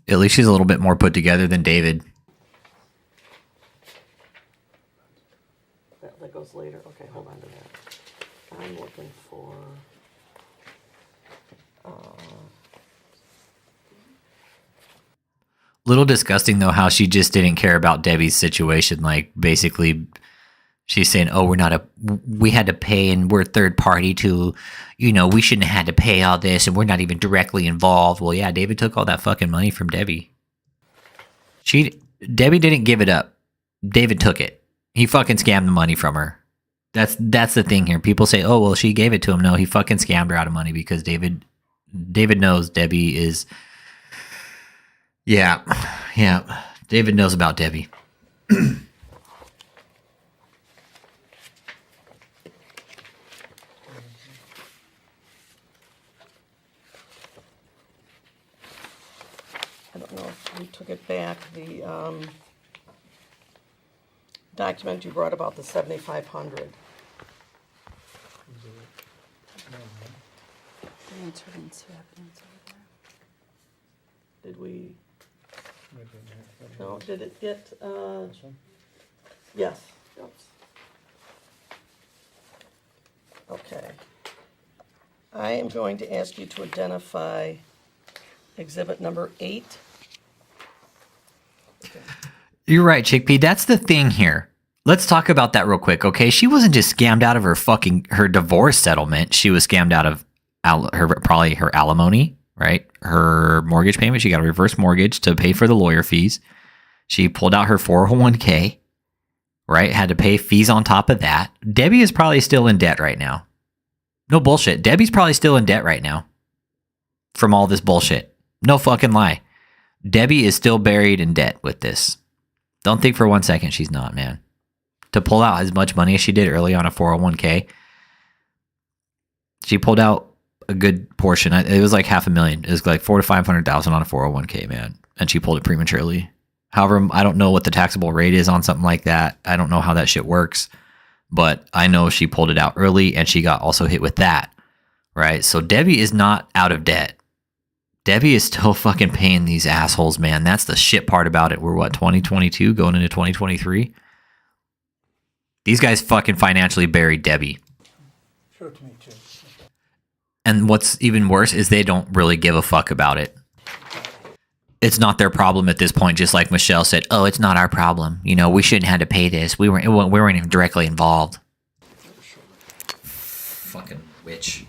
At least she's a little bit more put together than David. That goes later. Okay, hold on to that. I'm looking for... Little disgusting, though, how she just didn't care about Debbie's situation. Like, basically, she's saying, oh, we had to pay and we're third party to, we shouldn't have had to pay all this and we're not even directly involved. Well, yeah, David took all that fucking money from Debbie. Debbie didn't give it up. David took it. He fucking scammed the money from her. That's the thing here. People say, oh, well, she gave it to him. No, he fucking scammed her out of money because David knows Debbie is... Yeah. David knows about Debbie. I don't know if we took it back, the document you brought about the 7,500. I entered into evidence over there. Did we? No, did it get, This one? yes. Oops. Okay. I am going to ask you to identify exhibit number 8. You're right, Chickpea. That's the thing here. Let's talk about that real quick, okay? She wasn't just scammed out of her divorce settlement. She was scammed out of probably her alimony, right? Her mortgage payment. She got a reverse mortgage to pay for the lawyer fees. She pulled out her 401k, right? Had to pay fees on top of that. Debbie is probably still in debt right now. No bullshit. Debbie's probably still in debt right now from all this bullshit. No fucking lie. Debbie is still buried in debt with this. Don't think for 1 second she's not, man. to pull out as much money as she did early on a 401k. She pulled out a good portion. It was like $500,000. It was like $400,000 to $500,000 on a 401k, man. And she pulled it prematurely. However, I don't know what the taxable rate is on something like that. I don't know how that shit works, but I know she pulled it out early and she got also hit with that, right? So Debbie is not out of debt. Debbie is still fucking paying these assholes, man. That's the shit part about it. We're what, 2022 going into 2023? These guys fucking financially buried Debbie. Show it to me too. And what's even worse is they don't really give a fuck about it. It's not their problem at this point, just like Michelle said, oh, it's not our problem. You know, we shouldn't have to pay this. We weren't even directly involved. Fucking witch.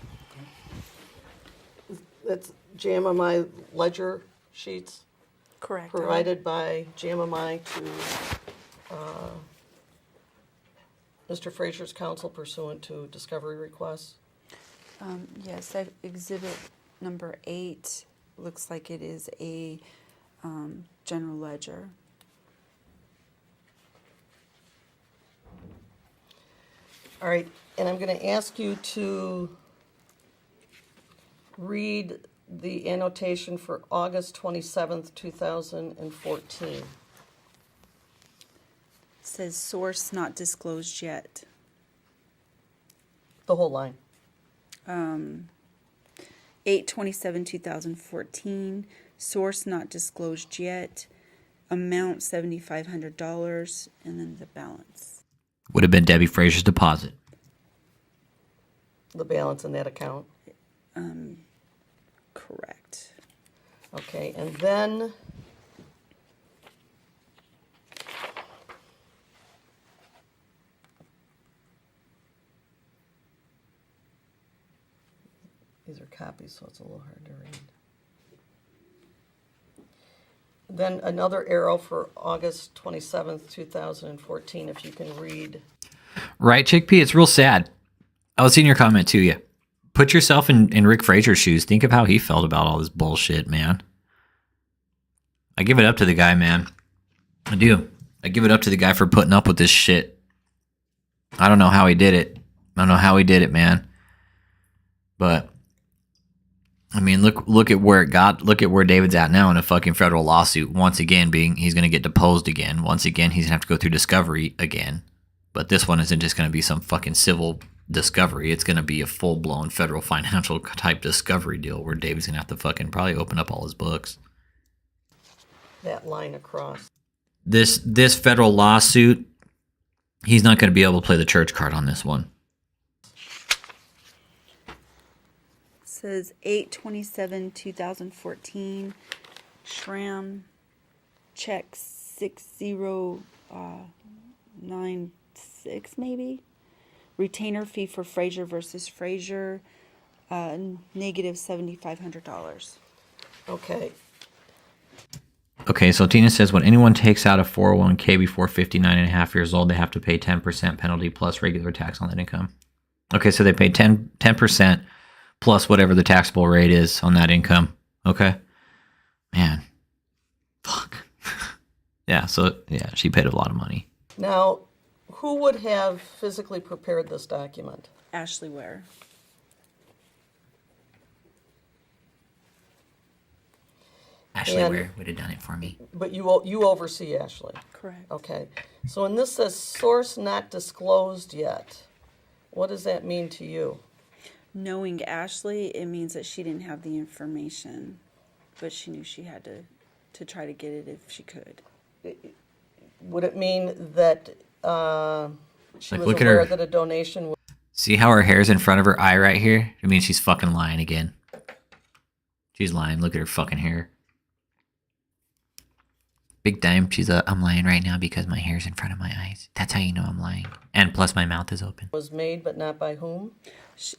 That's JMMI ledger sheets Correct. provided by JMMI to Mr. Frazier's counsel pursuant to discovery requests. Yes, exhibit number 8 looks like it is a general ledger. All right, and I'm going to ask you to read the annotation for August 27th, 2014. It says source not disclosed yet. The whole line. 8/27/2014. Source not disclosed yet. Amount $7,500, and then the balance. Would have been Debbie Frazier's deposit. The balance in that account. Correct. Okay, and then these are copies, so it's a little hard to read. Then another arrow for August 27th, 2014, if you can read. Right, Chickpea? It's real sad. I was seeing your comment too, yeah. Put yourself in Rick Frazier's shoes. Think of how he felt about all this bullshit, man. I give it up to the guy, man. I do. I give it up to the guy for putting up with this shit. I don't know how he did it. I don't know how he did it, man. But I mean, look at where it got. Look at where David's at now in a fucking federal lawsuit. Once again, he's going to get deposed again. Once again, he's going to have to go through discovery again. But this one isn't just going to be some fucking civil discovery. It's going to be a full-blown federal financial type discovery deal where David's going to have to fucking probably open up all his books. That line across. This federal lawsuit, he's not going to be able to play the church card on this one. Says 8/27/2014. Shram check 6096 maybe. Retainer fee for Frazier versus Frazier, negative $7,500. Okay, Okay, so Tina says when anyone takes out a 401k before 59 and a half years old, they have to pay 10% penalty plus regular tax on that income. Okay, so they pay 10% plus whatever the taxable rate is on that income. Okay. Man. Fuck. Yeah, so yeah, she paid a lot of money. now, who would have physically prepared this document? Ashley Ware. Ashley And- Ware would have done it for me. But you oversee Ashley. Correct. Okay, so when this says source not disclosed yet, what does that mean to you? Knowing Ashley, it means that she didn't have the information, but she knew she had to try to get it if she could. Would it mean that she Like, was look at aware her. that a donation was... See how her hair's in front of her eye right here? I mean, she's fucking lying again. She's lying. Look at her fucking hair. Big time. I'm lying right now because my hair's in front of my eyes. That's how you know I'm lying. And plus my mouth is open. was made but not by whom?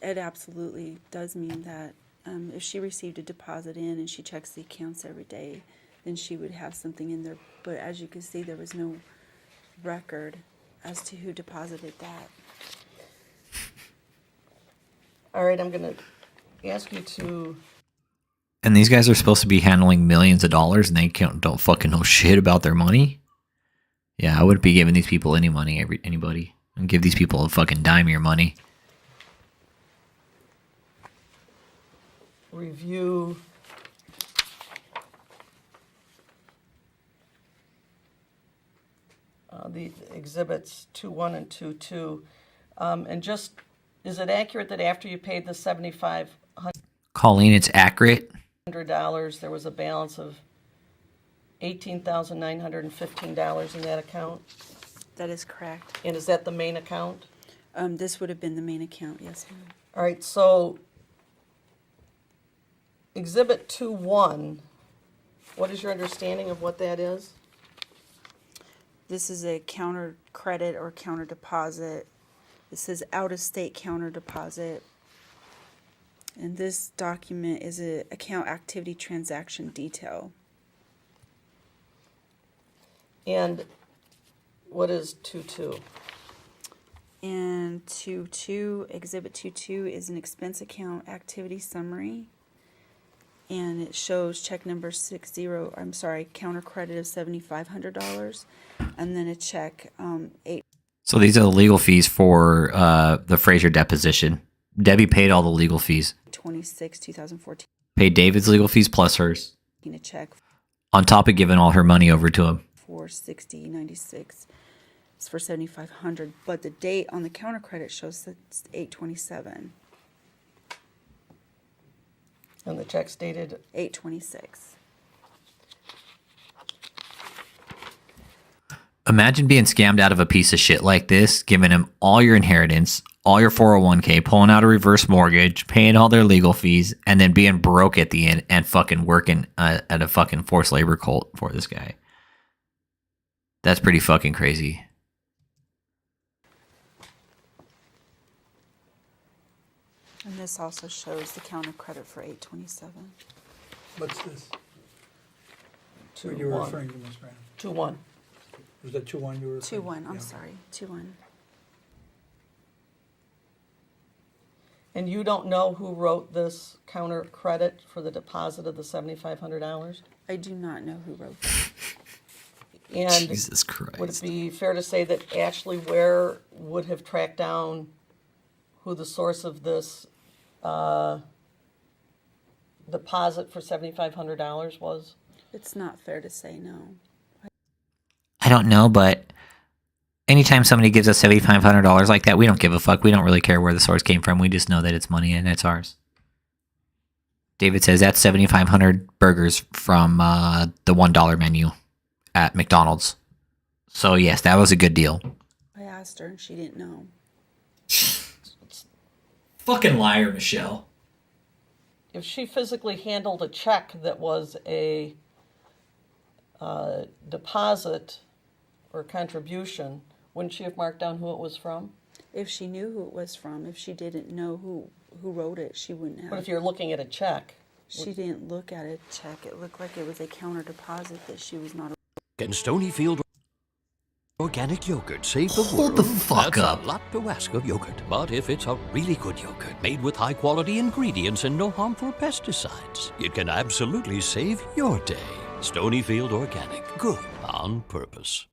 It absolutely does mean that if she received a deposit in and she checks the accounts every day, then she would have something in there. But as you can see, there was no record as to who deposited that. All right, I'm going to ask you to... And these guys are supposed to be handling millions of dollars and they don't fucking know shit about their money? Yeah, I wouldn't be giving these people any money, anybody. And give these people a fucking dime of your money. Review the exhibits 2.1 and 2.2. And just, is it accurate that after you paid the $7,500, Colleen, it's accurate. there was a balance of $18,915 in that account? That is correct. And is that the main account? This would have been the main account, yes, ma'am. All right, so Exhibit 2.1, what is your understanding of what that is? This is a counter credit or counter deposit. This is out-of-state counter deposit. And this document is a account activity transaction detail. And what is 2.2? And 2.2, Exhibit 2.2 is an expense account activity summary. And it shows check number counter credit of $7,500. And then a check, So these are the legal fees for the Frazier deposition. Debbie paid all the legal fees. 8/26/2014. Paid David's legal fees plus hers. A check On top of giving all her money over to him. for $60.96. It's for $7,500, but the date on the counter credit shows that it's 8/27. And the check's dated 8/26. Imagine being scammed out of a piece of shit like this, giving him all your inheritance, all your 401k, pulling out a reverse mortgage, paying all their legal fees, and then being broke at the end and fucking working at a fucking forced labor cult for this guy. That's pretty fucking crazy. And this also shows the counter credit for 8/27. What's this? What 2.1. you were referring to, Ms. Brannon? 2.1. Was that 2.1 you were referring to? 2/1, I'm Yeah. sorry, 2/1. And you don't know who wrote this counter credit for the deposit of the $7,500? I do not know who wrote that. And Jesus Christ. would it be fair to say that Ashley Ware would have tracked down who the source of this deposit for $7,500 was? It's not fair to say no. I don't know, but anytime somebody gives us $7,500 like that, we don't give a fuck. We don't really care where the source came from. We just know that it's money and it's ours. David says that's 7,500 burgers from the $1 menu at McDonald's. So yes, that was a good deal. I asked her and she didn't know. Fucking liar, Michelle. If she physically handled a check that was a deposit or contribution, wouldn't she have marked down who it was from? If she knew who it was from, if she didn't know who wrote it, she wouldn't have. But if you're looking at a check, She didn't look at a check. It looked like it was a counter deposit that she was not. Can Stonyfield organic yogurt save the world? Hold the fuck That's up. a lot to ask of yogurt. But if it's a really good yogurt, made with high-quality ingredients and no harmful pesticides, it can absolutely save your day. Stonyfield Organic. Good on purpose.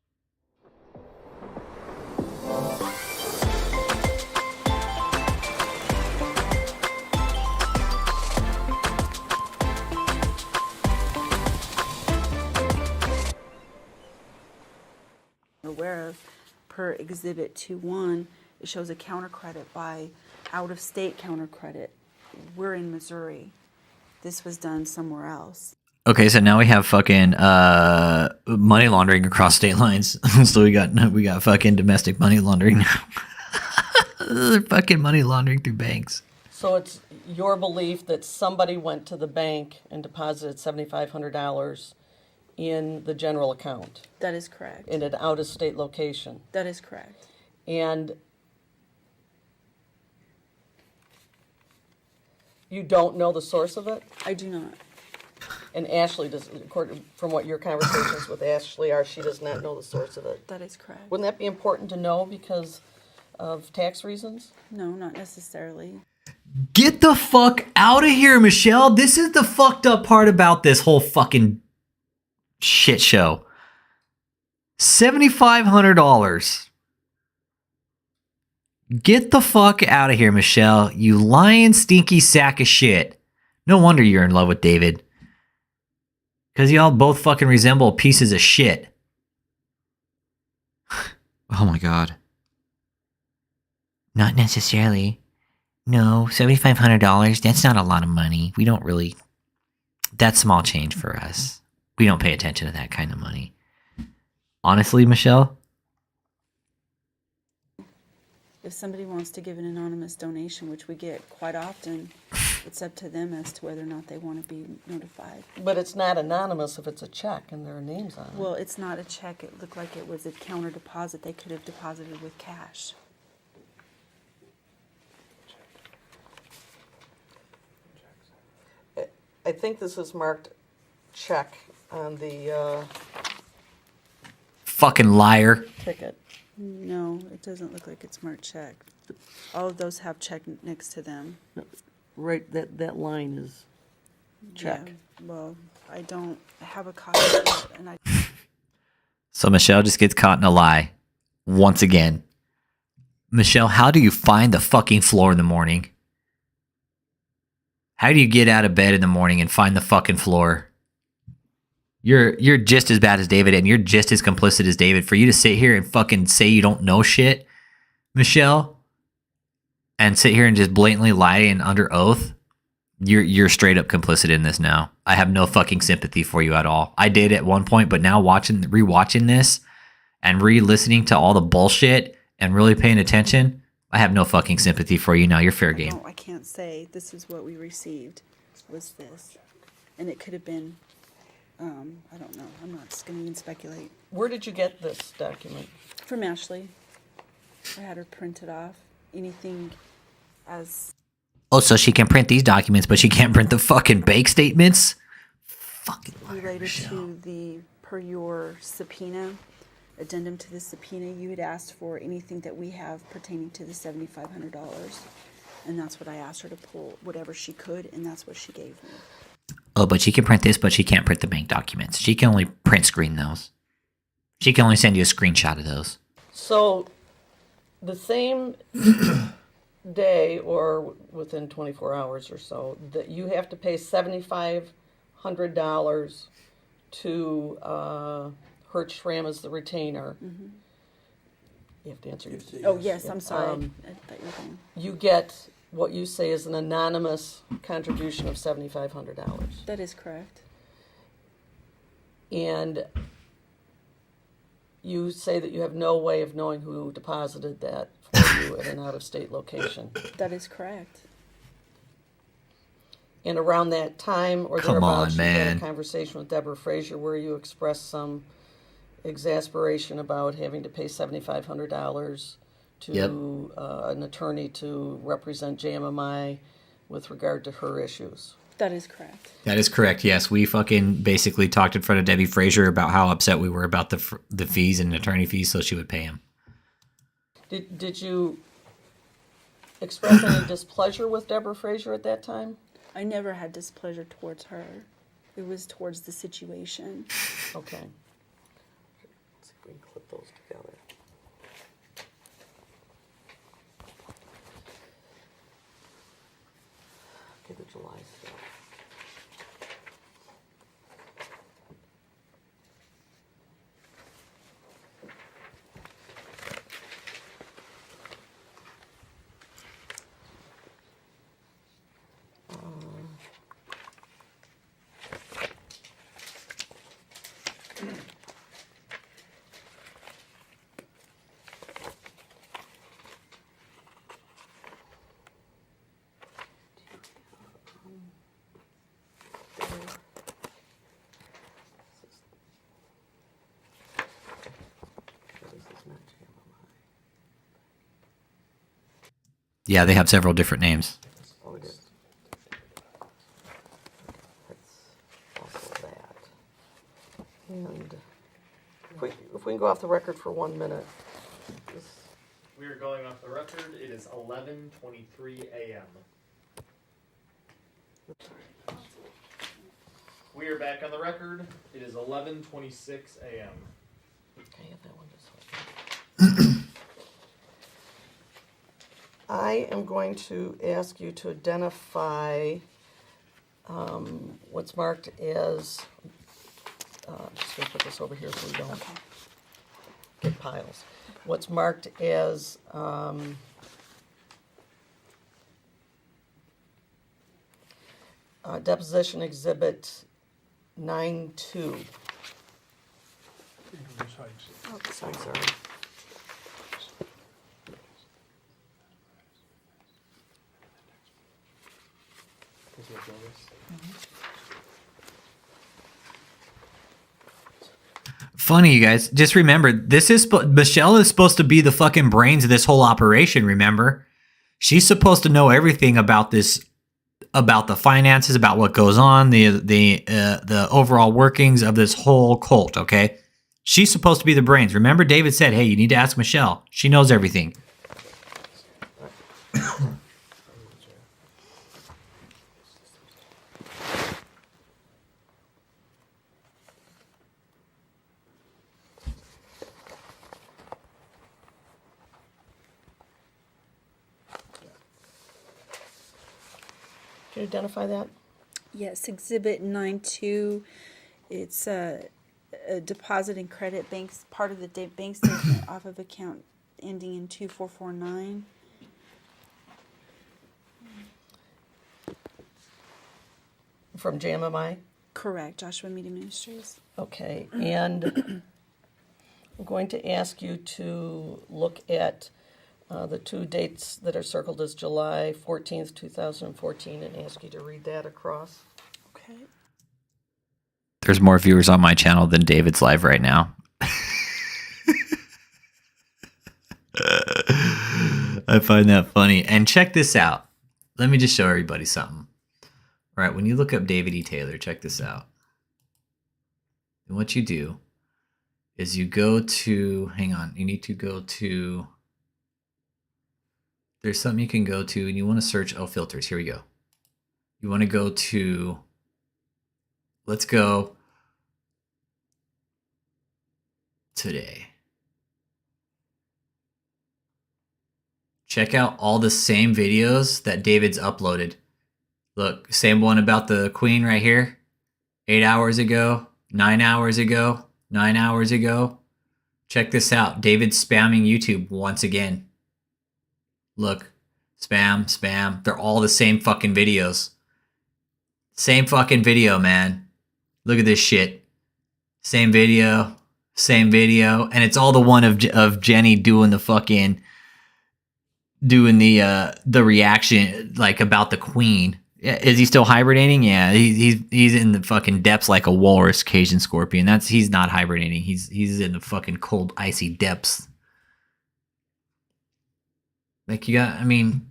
Aware of. Per Exhibit 2.1, it shows a counter credit by out-of-state counter credit. We're in Missouri. This was done somewhere else. Okay, so now we have fucking money laundering across state lines. So we got fucking domestic money laundering now. They're fucking money laundering through banks. so it's your belief that somebody went to the bank and deposited $7,500 in the general account That is correct. in an out-of-state location. That is correct. And you don't know the source of it? I do not. And Ashley does, according from what your conversations with Ashley are, she does not know the source of it. That is correct. Wouldn't that be important to know because of tax reasons? No, not necessarily. Get the fuck out of here, Michelle. This is the fucked up part about this whole fucking shit show. $7,500. Get the fuck out of here, Michelle. You lying, stinky sack of shit. No wonder you're in love with David. Because y'all both fucking resemble pieces of shit. Oh my god. Not necessarily. No, $7,500, that's not a lot of money. We don't really... That's small change for us. We don't pay attention to that kind of money. Honestly, Michelle? If somebody wants to give an anonymous donation, which we get quite often, it's up to them as to whether or not they want to be notified. But it's not anonymous if it's a check and there are names on it. Well, it's not a check. It looked like it was a counter deposit. They could have deposited with cash. I think this is marked check on the Fucking liar. ticket. No, it doesn't look like it's marked check. All of those have check next to them. Right, that line is check. Yeah, well, I don't have a copy of it, and I... So Michelle just gets caught in a lie. Once again. Michelle, how do you find the fucking floor in the morning? How do you get out of bed in the morning and find the fucking floor? You're just as bad as David, and you're just as complicit as David. For you to sit here and fucking say you don't know shit, Michelle, and sit here and just blatantly lie and under oath, you're straight up complicit in this now. I have no fucking sympathy for you at all. I did at one point, but now rewatching this and re-listening to all the bullshit and really paying attention, I have no fucking sympathy for you now. You're fair game. No, I can't say this is what we received, was this. And it could have been, I don't know. I'm not just going to even speculate. Where did you get this document? From Ashley. I had her print it off. Anything as... Oh, so she can print these documents, but she can't print the fucking bank statements? Fucking liar, related Michelle. to the, per your subpoena, addendum to the subpoena, you had asked for anything that we have pertaining to the $7,500. And that's what I asked her to pull, whatever she could, and that's what she gave me. Oh, but she can print this, but she can't print the bank documents. She can only print screen those. She can only send you a screenshot of those. So, the same day or within 24 hours or so, that you have to pay $7,500 to Hertz Schramm as the retainer. Mm-hmm. You have to answer your... Oh, yes, I'm sorry. I thought you were going... You get what you say is an anonymous contribution of $7,500. That is correct. And you say that you have no way of knowing who deposited that for you at an out-of-state location. That is correct. And around that time or Come on, thereabouts, you had man. a conversation with Deborah Frazier where you expressed some exasperation about having to pay $7,500 to Yep. an attorney to represent JMMI with regard to her issues. That is correct. That is correct, yes. We fucking basically talked in front of Debbie Frazier about how upset we were about the fees and attorney fees, so she would pay him. Did you express any displeasure with Deborah Frazier at that time? I never had displeasure towards her. It was towards the situation. Okay. Let's see if we can clip those together. Okay, the July stuff. Yeah, they have several different names. Oh, it is. That's also that. And if we can go off the record for 1 minute. This- We are going off the record. It is 11:23 a.m. We are back on the record. It is 11:26 a.m. I have that one this way. I am going to ask you to identify what's marked as, just gonna put this over here so we don't Okay. get piles. What's marked as Deposition Exhibit 9-2. Oh, I'm sorry. sorry. Funny, you guys. Just remember, this is Michelle is supposed to be the fucking brains of this whole operation. Remember, she's supposed to know everything about this, about the finances, about what goes on, the overall workings of this whole cult. Okay, she's supposed to be the brains. Remember, David said, "Hey, you need to ask Michelle. She knows everything." Can you identify that? Yes, Exhibit 9-2. It's a deposit and credit banks, part of the bank statement off of account ending in 2449. From JMMI? Correct, Joshua Media Ministries. Okay, and I'm going to ask you to look at the two dates that are circled as July 14th, 2014, and ask you to read that across. Okay. There's more viewers on my channel than David's live right now. I find that funny. And check this out. Let me just show everybody something. All right, when you look up David E. Taylor, check this out. And what you do is you go to, hang on, you need to go to, there's something you can go to and you want to search, filters, here we go. You want to go to, let's go today. Check out all the same videos that David's uploaded. Look, same one about the Queen right here. 8 hours ago, 9 hours ago, 9 hours ago. Check this out. David's spamming YouTube once again. Look, spam, spam. They're all the same fucking videos. Same fucking video, man. Look at this shit. Same video, and it's all the one of Jenny doing the fucking, doing the reaction like about the Queen. Is he still hibernating? Yeah, he's in the fucking depths like a walrus, Cajun scorpion. He's not hibernating. He's in the fucking cold, icy depths. Like you got, I mean.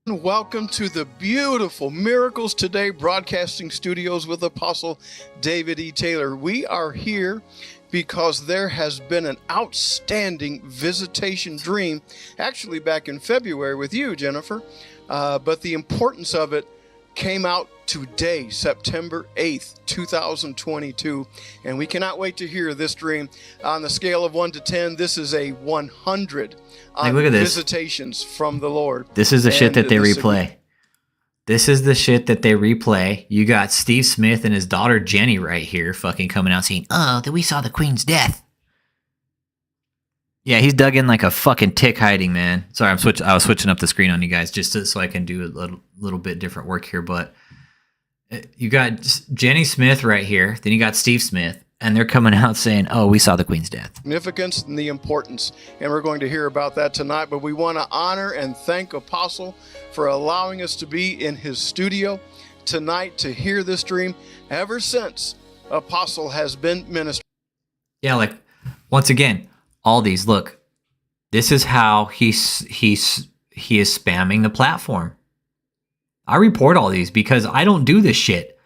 Welcome to the beautiful Miracles Today broadcasting studios with Apostle David E. Taylor. We are here because there has been an outstanding visitation dream, actually back in February with you, Jennifer. But the importance of it came out today, September 8th, 2022. And we cannot wait to hear this dream. On the scale of 1 to 10, this is a 100 on look at this. visitations from the Lord. This is the shit that they replay. This is the shit that they replay. You got Steve Smith and his daughter Jenny right here fucking coming out saying, "Oh, that we saw the Queen's death." Yeah, he's dug in like a fucking tick hiding, man. Sorry, I was switching up the screen on you guys just so I can do a little bit different work here. But you got Jenny Smith right here. Then you got Steve Smith. And they're coming out saying, "Oh, we saw the Queen's death." Significance and the importance. And we're going to hear about that tonight. But we want to honor and thank Apostle for allowing us to be in his studio tonight to hear this dream. Ever since Apostle has been ministering. Yeah, like, once again, all these, look, this is how he is spamming the platform. I report all these because I don't do this shit.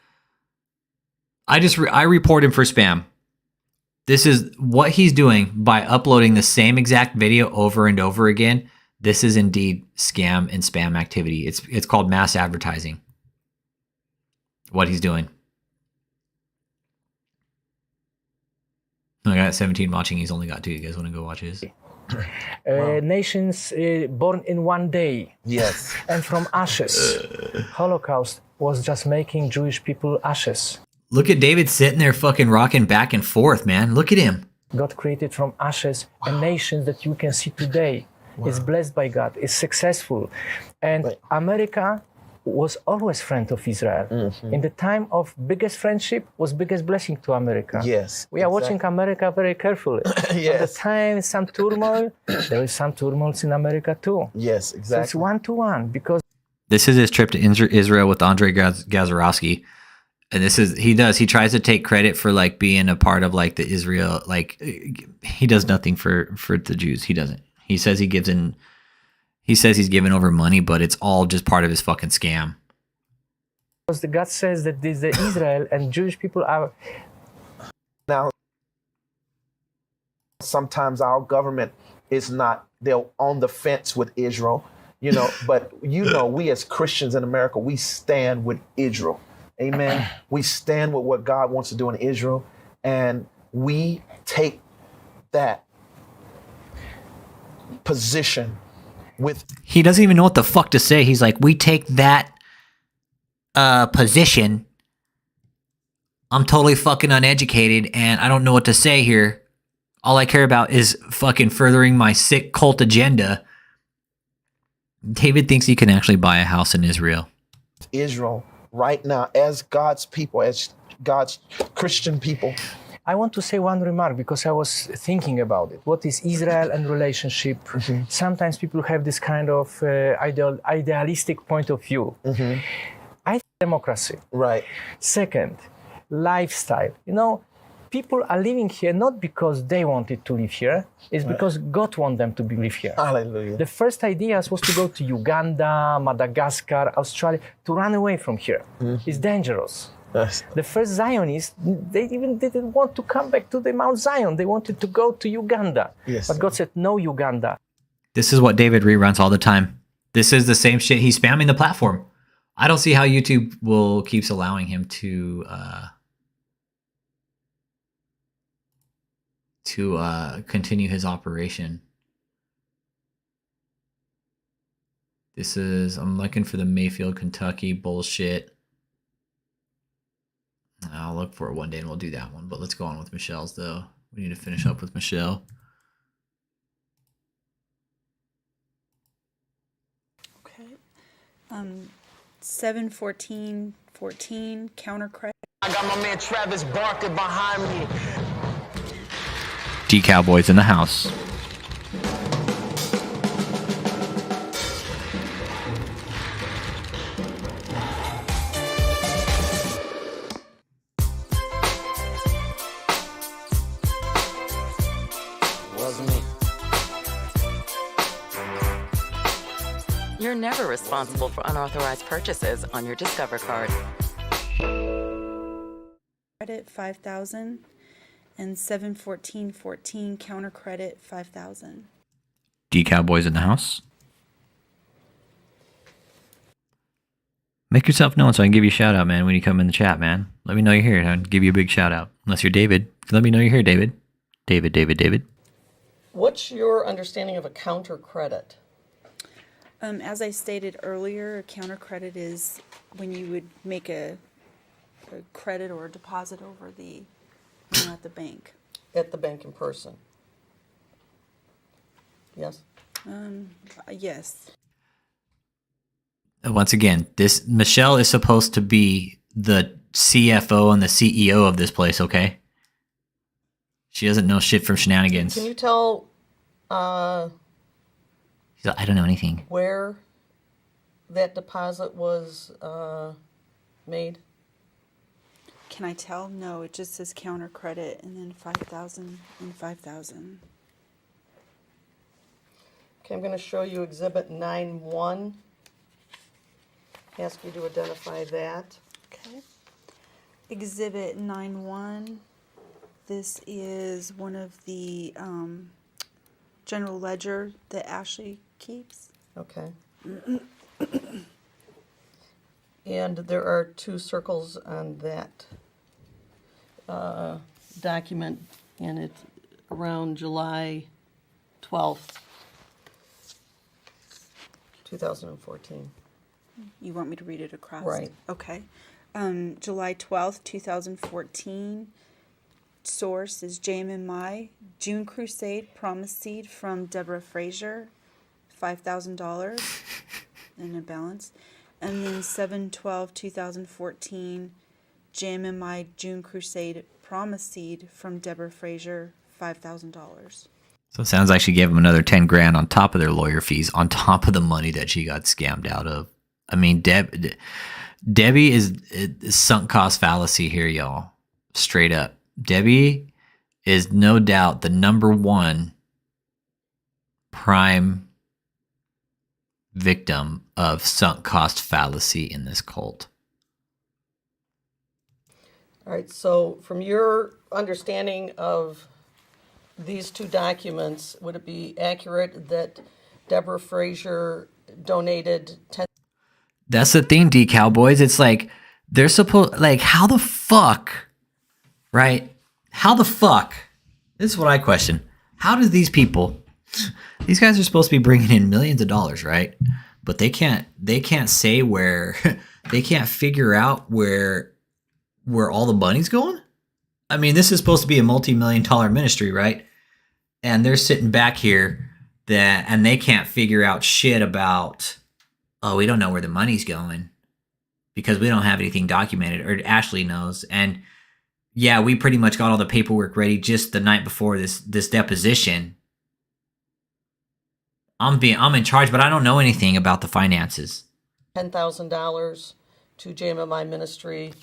I report him for spam. This is what he's doing by uploading the same exact video over and over again. This is indeed scam and spam activity. It's called mass advertising. What he's doing. I got 17 watching. He's only got 2. You guys want to go watch his? Nations born in one day. Yes. And from ashes. Holocaust was just making Jewish people ashes. Look at David sitting there fucking rocking back and forth, man. Look at him. God created from ashes a nation that you can see today is blessed by God, is successful. And America was always friend of Israel. In the time of biggest friendship was biggest blessing to America. Yes. We are watching America very carefully. Yes. At the time, some turmoil, there is some turmoil in America too. Yes, exactly. So it's 1-to-1 because This is his trip to Israel with Andre Gazarovski. And he tries to take credit for like being a part of like the Israel, like he does nothing for the Jews. He doesn't. He says he's giving over money, but it's all just part of his fucking scam. because the God says that the Israel and Jewish people are. Now, sometimes our government is not, they're on the fence with Israel, but we as Christians in America, we stand with Israel. Amen. We stand with what God wants to do in Israel, and we take that position with. He doesn't even know what the fuck to say. He's like, we take that position. I'm totally fucking uneducated and I don't know what to say here. All I care about is fucking furthering my sick cult agenda. David thinks he can actually buy a house in Israel. Israel right now as God's people, as God's Christian people. I want to say one remark because I was thinking about it. What is Israel and relationship? Mm-hmm. Sometimes people have this kind of idealistic point of view. Mm-hmm. I think democracy. Right. Second, lifestyle. People are living here not because they wanted to live here, it's because God wanted them to live here. Hallelujah. The first idea was to go to Uganda, Madagascar, Australia, to run away from here. Mm-hmm. It's dangerous. Yes. The first Zionists, they even didn't want to come back to the Mount Zion. They wanted to go to Uganda. Yes. But God said, no Uganda. This is what David reruns all the time. This is the same shit. He's spamming the platform. I don't see how YouTube keeps allowing him to continue his operation. I'm looking for the Mayfield, Kentucky bullshit. I'll look for it one day and we'll do that one. But let's go on with Michelle's though. We need to finish up with Michelle. Okay. 7-14-14 counter credit. I got my man Travis Barker behind me. D-Cowboys in the house. You're never responsible for unauthorized purchases on your Discover card. Credit 5,000 and 7-14-14 counter credit 5,000. D-Cowboys in the house. Make yourself known so I can give you a shout out, man, when you come in the chat, man. Let me know you're here and I'll give you a big shout out. Unless you're David. Let me know you're here, David. David. What's your understanding of a counter credit? As I stated earlier, a counter credit is when you would make a credit or a deposit over at the bank. At the bank in person? Yes? Yes. Once again, Michelle is supposed to be the CFO and the CEO of this place, okay? She doesn't know shit from shenanigans. Can you tell I don't know anything. where that deposit was made? Can I tell? No, it just says counter credit and then 5,000 and 5,000. Okay, I'm going to show you Exhibit 9-1. Ask you to identify that. Okay. Exhibit 9-1. This is one of the general ledger that Ashley keeps. Okay. And there are 2 circles on that document and it's around July 12th, 2014. You want me to read it across? Right. Okay. July 12th, 2014. Source is JMMI. June Crusade Promise Seed from Deborah Frazier, $5,000 in a balance. And then 7/12/2014, JMMI June Crusade Promise Seed from Deborah Frazier, $5,000. So it sounds like she gave him another 10 grand on top of their lawyer fees, on top of the money that she got scammed out of. I mean, Debbie is sunk cost fallacy here, y'all. Straight up. Debbie is no doubt the number one prime victim of sunk cost fallacy in this cult. All right, so from your understanding of these two documents, would it be accurate that Deborah Frazier donated 10? That's the thing, D Cowboys. It's like they're supposed, like, how the fuck, right? How the fuck? This is what I question. How does these people, these guys are supposed to be bringing in millions of dollars, right? But they can't say where, they can't figure out where all the money's going. I mean, this is supposed to be a multi-million-dollar ministry, right? And they're sitting back here and they can't figure out shit about, oh, we don't know where the money's going because we don't have anything documented, or Ashley knows. And yeah, we pretty much got all the paperwork ready just the night before this deposition. I'm in charge, but I don't know anything about the finances. $10,000 to JMMI Ministry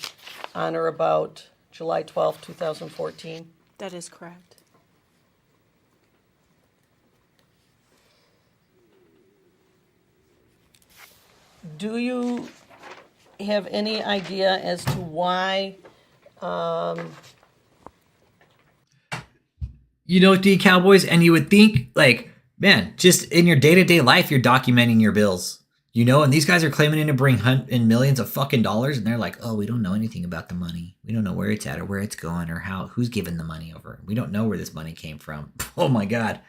on or about July 12th, 2014. That is correct. Do you have any idea as to why? You know, D Cowboys, and you would think, like, man, just in your day-to-day life, you're documenting your bills. You know, and these guys are claiming in to bring in millions of fucking dollars, and they're like, oh, we don't know anything about the money. We don't know where it's at or where it's going or who's giving the money over. We don't know where this money came from. Oh my God.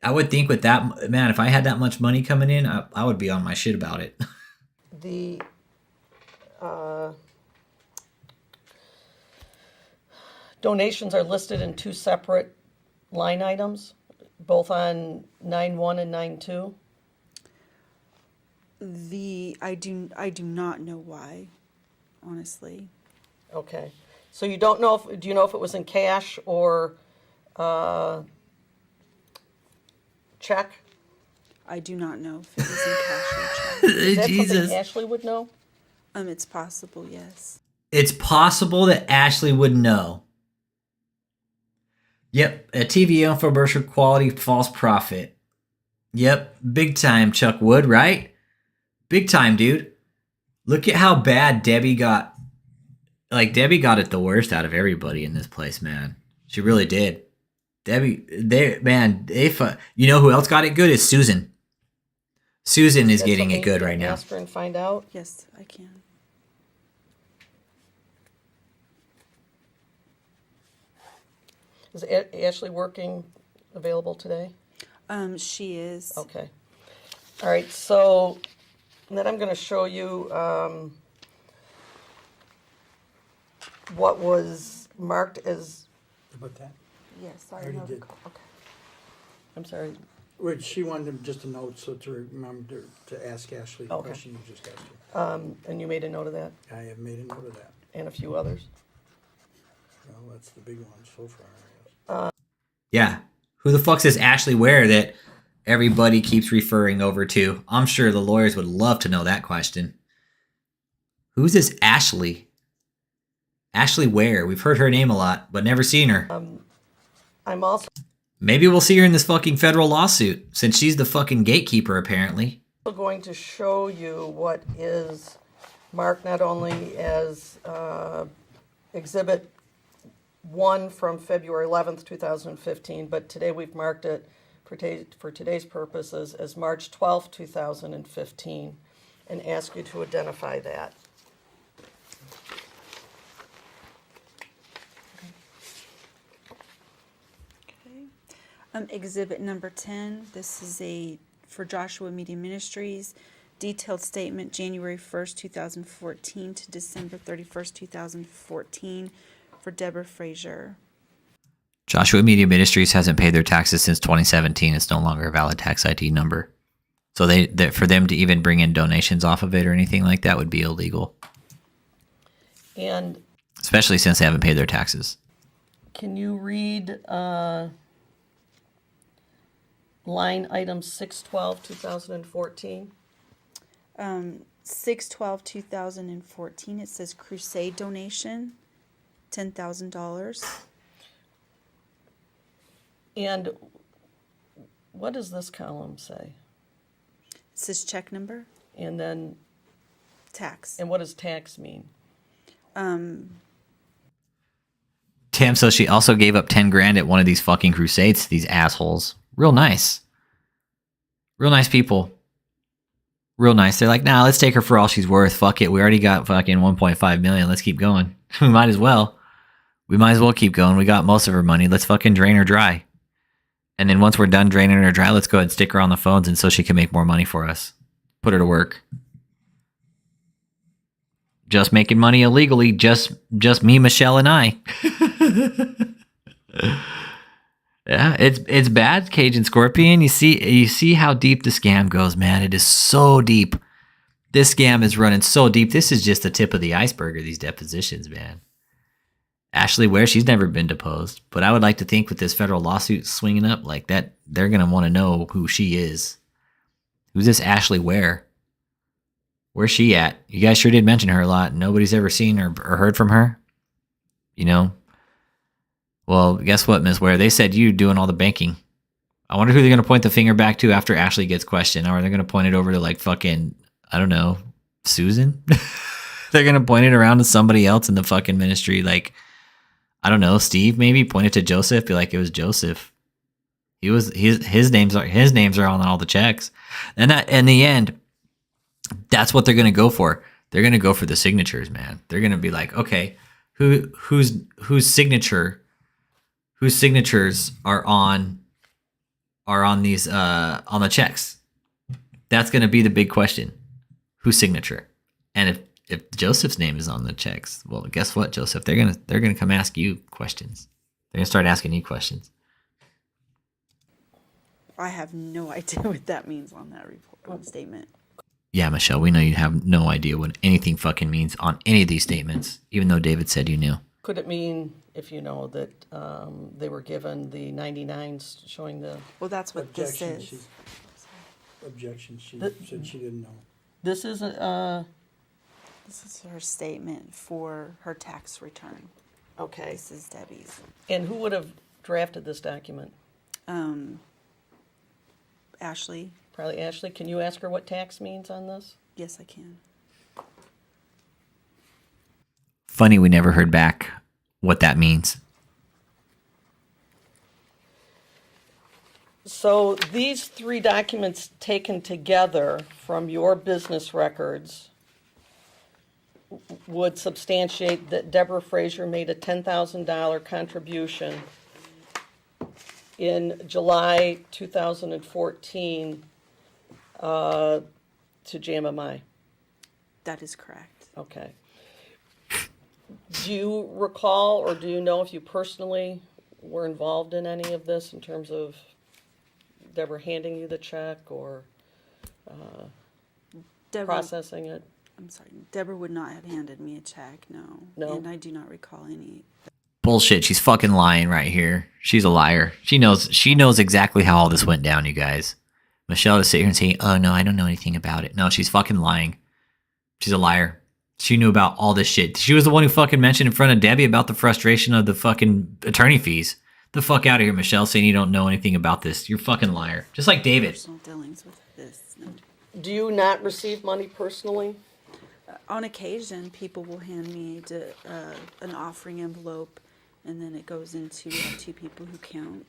I would think with that, man, if I had that much money coming in, I would be on my shit about it. The donations are listed in two separate line items, both on 9.1 and 9.2. I do not know why, honestly. Okay, so you don't know do you know if it was in cash or check? I do not know if it was in cash or check. Is that Jesus. something Ashley would know? It's possible, yes. It's possible that Ashley would know. Yep, a TV infomercial quality false prophet. Yep, big time, Chuck Wood, right? Big time, dude. Look at how bad Debbie got. Like, Debbie got it the worst out of everybody in this place, man. She really did. Debbie, you know who else got it good is Susan. Susan is getting it good right now. Ask her and find out. Yes, I can. Is Ashley available today? She is. Okay. All right, so then I'm going to show you what was marked as. About that? Yes, I already did. Okay. I'm sorry. Which she wanted just a note, so to remember to ask Ashley the Okay. question you just asked her. And you made a note of that, I have made a note of that. and a few others. Well, that's the big one so far, I guess. Yeah. Who the fuck's this Ashley Ware that everybody keeps referring over to? I'm sure the lawyers would love to know that question. Who's this Ashley? Ashley Ware. We've heard her name a lot, but never seen her. I'm also Maybe we'll see her in this fucking federal lawsuit, since she's the fucking gatekeeper, apparently. going to show you what is marked not only as Exhibit 1 from February 11th, 2015, but today we've marked it for today's purposes as March 12th, 2015, and ask you to identify that. Exhibit number 10, this is for Joshua Media Ministries, detailed statement January 1st, 2014 to December 31st, 2014 for Deborah Frazier. Joshua Media Ministries hasn't paid their taxes since 2017. It's no longer a valid tax ID number. So for them to even bring in donations off of it or anything like that would be illegal. And especially since they haven't paid their taxes. Can you read line item 612, 2014? 6/12/2014, it says crusade donation, $10,000. And what does this column say? It says check number. And then tax. And what does tax mean? Tim, so she also gave up 10 grand at one of these fucking crusades to these assholes. Real nice. Real nice people. Real nice. They're like, nah, let's take her for all she's worth. Fuck it. We already got fucking 1.5 million. Let's keep going. We might as well. We might as well keep going. We got most of her money. Let's fucking drain her dry. And then once we're done draining her dry, let's go ahead and stick her on the phones and so she can make more money for us. Put her to work. Just making money illegally. Just me, Michelle, and I. Yeah, it's bad, Cajun Scorpion. You see how deep the scam goes, man. It is so deep. This scam is running so deep. This is just the tip of the iceberg of these depositions, man. Ashley Ware, she's never been deposed, but I would like to think with this federal lawsuit swinging up like that, they're going to want to know who she is. Who's this Ashley Ware? Where's she at? You guys sure did mention her a lot. Nobody's ever seen or heard from her. You know? Well, guess what, Ms. Ware? They said you doing all the banking. I wonder who they're going to point the finger back to after Ashley gets questioned. Or are they going to point it over to like fucking, I don't know, Susan? They're going to point it around to somebody else in the fucking ministry. Like, I don't know, Steve maybe? Point it to Joseph. Be like, it was Joseph. His names are on all the checks. And that in the end, that's what they're going to go for. They're going to go for the signatures, man. They're going to be like, okay, whose signatures are on these on the checks? That's going to be the big question. Whose signature? And if Joseph's name is on the checks, well, guess what, Joseph? They're gonna come ask you questions. They're gonna start asking you questions. I have no idea what that means on that report statement. Yeah, Michelle, we know you have no idea what anything fucking means on any of these statements, even though David said you knew. Could it mean, if you know, that they were given the 99s showing the... Well, that's what this is. Objection. She said she didn't know. This isn't... This is her statement for her tax return. Okay. This is Debbie's. And who would have drafted this document? Ashley. Probably Ashley. Can you ask her what tax means on this? Yes, I can. Funny we never heard back what that means. So these three documents taken together from your business records would substantiate that Deborah Frazier made a $10,000 contribution in July 2014 to JMMI. That is correct. Okay. Do you recall or do you know if you personally were involved in any of this in terms of Deborah handing you the check or processing it? I'm sorry. Deborah would not have handed me a check, no. No? And I do not recall any. Bullshit. She's fucking lying right here. She's a liar. She knows exactly how all this went down, you guys. Michelle to sit here and say, oh, no, I don't know anything about it. No, she's fucking lying. She's a liar. She knew about all this shit. She was the one who fucking mentioned in front of Debbie about the frustration of the fucking attorney fees. The fuck out of here, Michelle, saying you don't know anything about this. You're a fucking liar. Just like David. Personal dealings with this. No. Do you not receive money personally? On occasion, people will hand me an offering envelope, and then it goes into two people who count.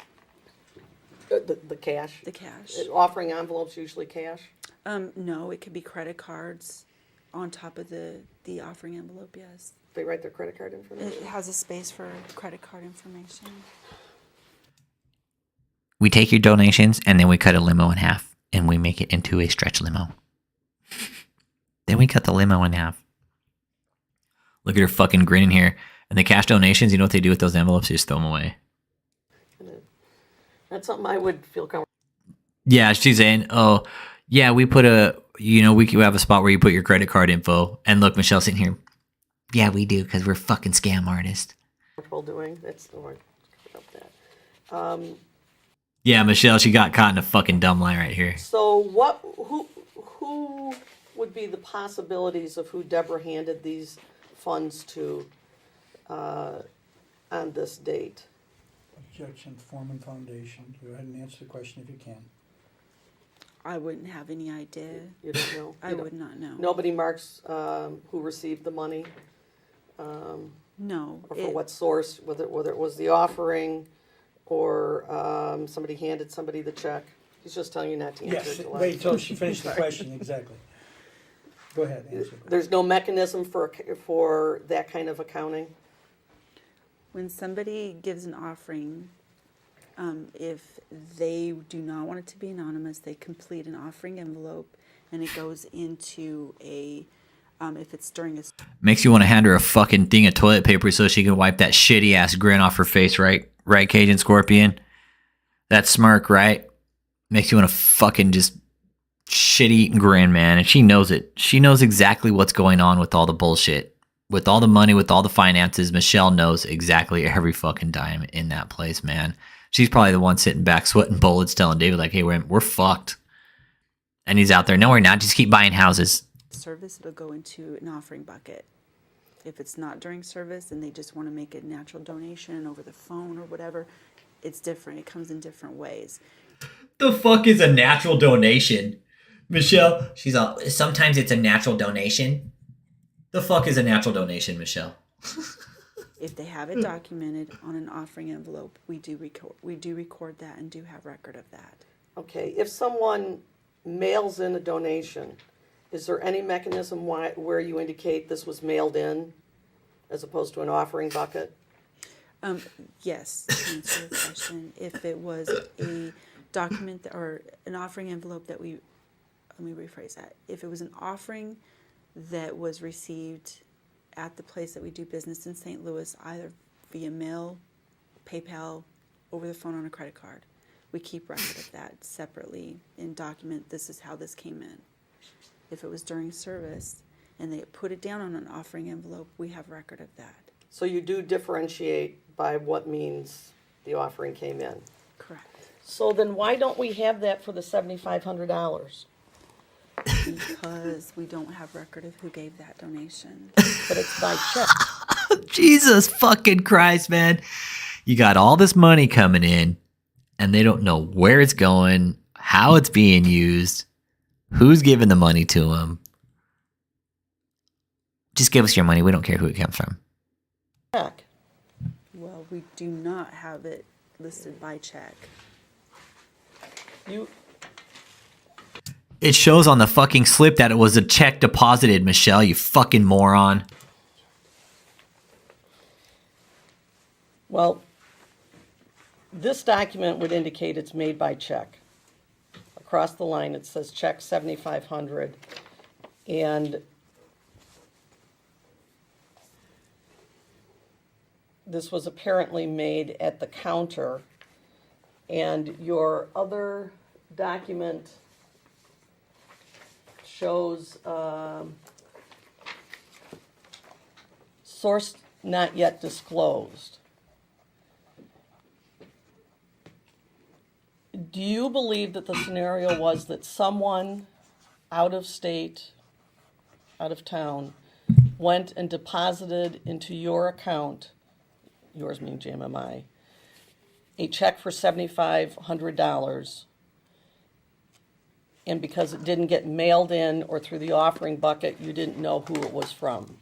The cash? The cash. Offering envelopes usually cash? No, it could be credit cards on top of the offering envelope, yes. They write their credit card information? It has a space for credit card information. We take your donations and then we cut a limo in half and we make it into a stretch limo. Then we cut the limo in half. Look at her fucking grinning here. And the cash donations, you know what they do with those envelopes? They just throw them away. That's something I would feel comfortable. Yeah, she's saying, oh, yeah, we put we have a spot where you put your credit card info. And look, Michelle's sitting here. Yeah, we do, because we're fucking scam artists. Doing. That's the word. That. Yeah, Michelle, she got caught in a fucking dumb lie right here. So who would be the possibilities of who Deborah handed these funds to on this date? Objection, Foreman Foundation. Go ahead and answer the question if you can. I wouldn't have any idea. You don't know? I would not know. Nobody marks who received the money? No. Or for what source, whether it was the offering or somebody handed somebody the check? He's just telling you not to answer Yes, it. wait till she finished the question, exactly. Go ahead, answer. There's no mechanism for that kind of accounting? When somebody gives an offering, if they do not want it to be anonymous, they complete an offering envelope and it goes into a, if it's during a... Makes you want to hand her a fucking thing of toilet paper so she can wipe that shitty ass grin off her face, right? Right, Cajun Scorpion? That smirk, right? Makes you want to fucking just shit-eating grin, man. And she knows it. She knows exactly what's going on with all the bullshit. With all the money, with all the finances, Michelle knows exactly every fucking dime in that place, man. She's probably the one sitting back, sweating bullets, telling David, like, hey, we're fucked. And he's out there, no, we're not. Just keep buying houses. Service, it'll go into an offering bucket. If it's not during service and they just want to make a natural donation over the phone or whatever, it's different. It comes in different ways. The fuck is a natural donation? Michelle, she's all, sometimes it's a natural donation. The fuck is a natural donation, Michelle? If they have it documented on an offering envelope, we do record that and do have record of that. Okay, if someone mails in a donation, is there any mechanism where you indicate this was mailed in as opposed to an offering bucket? Yes, to answer the question. If it was a document or an offering envelope that let me rephrase that. If it was an offering that was received at the place that we do business in St. Louis, either via mail, PayPal, over the phone on a credit card, we keep record of that separately and document this is how this came in. If it was during service and they put it down on an offering envelope, we have record of that. So you do differentiate by what means the offering came in? Correct. So then why don't we have that for the $7,500? Because we don't have record of who gave that donation. But it's by check. Jesus fucking Christ, man. You got all this money coming in, and they don't know where it's going, how it's being used, who's giving the money to them. Just give us your money. We don't care who it comes from. Check. Well, we do not have it listed by check. It shows on the fucking slip that it was a check deposited, Michelle, you fucking moron. Well, this document would indicate it's made by check. Across the line, it says check 7,500. And this was apparently made at the counter. And your other document shows source not yet disclosed. Do you believe that the scenario was that someone out of state, out of town, went and deposited into your account, yours meaning JMMI, a check for $7,500, and because it didn't get mailed in or through the offering bucket, you didn't know who it was from,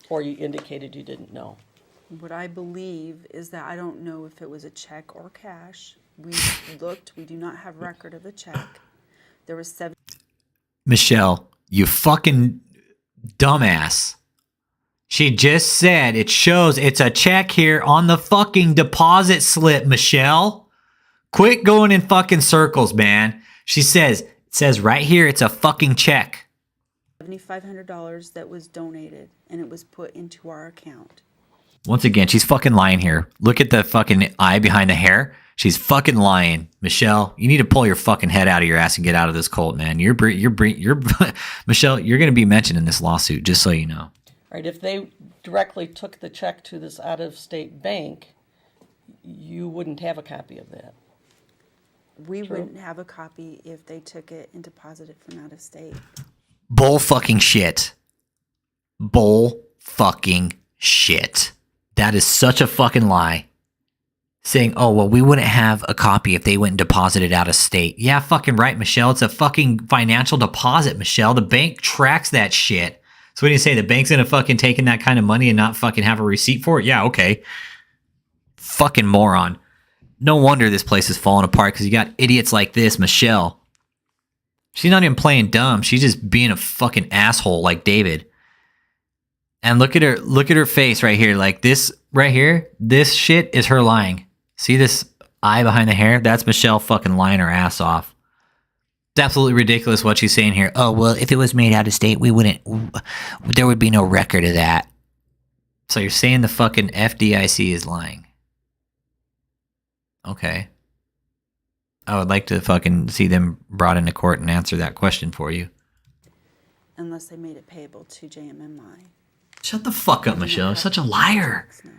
or you indicated you didn't know? What I believe is that I don't know if it was a check or cash. We looked. We do not have record of the check. There was 7. Michelle, you fucking dumbass. She just said it shows it's a check here on the fucking deposit slip, Michelle. Quit going in fucking circles, man. She says, it says right here, it's a fucking check. $7,500 that was donated, and it was put into our account. Once again, she's fucking lying here. Look at the fucking eye behind the hair. She's fucking lying. Michelle, you need to pull your fucking head out of your ass and get out of this cult, man. You're Michelle, you're going to be mentioned in this lawsuit, just so you know. All right, if they directly took the check to this out-of-state bank, you wouldn't have a copy of that. We True. wouldn't have a copy if they took it and deposited from out of state. Bull fucking shit. Bull fucking shit. That is such a fucking lie. Saying, oh, well, we wouldn't have a copy if they went and deposited out of state. Yeah, fucking right, Michelle. It's a fucking financial deposit, Michelle. The bank tracks that shit. So what do you say? The bank's gonna fucking take in that kind of money and not fucking have a receipt for it? Yeah, okay. Fucking moron. No wonder this place is falling apart because you got idiots like this, Michelle. She's not even playing dumb. She's just being a fucking asshole like David. And look at her face right here. Like this right here, this shit is her lying. See this eye behind the hair? That's Michelle fucking lying her ass off. It's absolutely ridiculous what she's saying here. Oh, well, if it was made out of state, there would be no record of that. So you're saying the fucking FDIC is lying. Okay. I would like to fucking see them brought into court and answer that question for you. Unless they made it payable to JMMI. Shut the fuck up, Michelle. You're such a liar. No.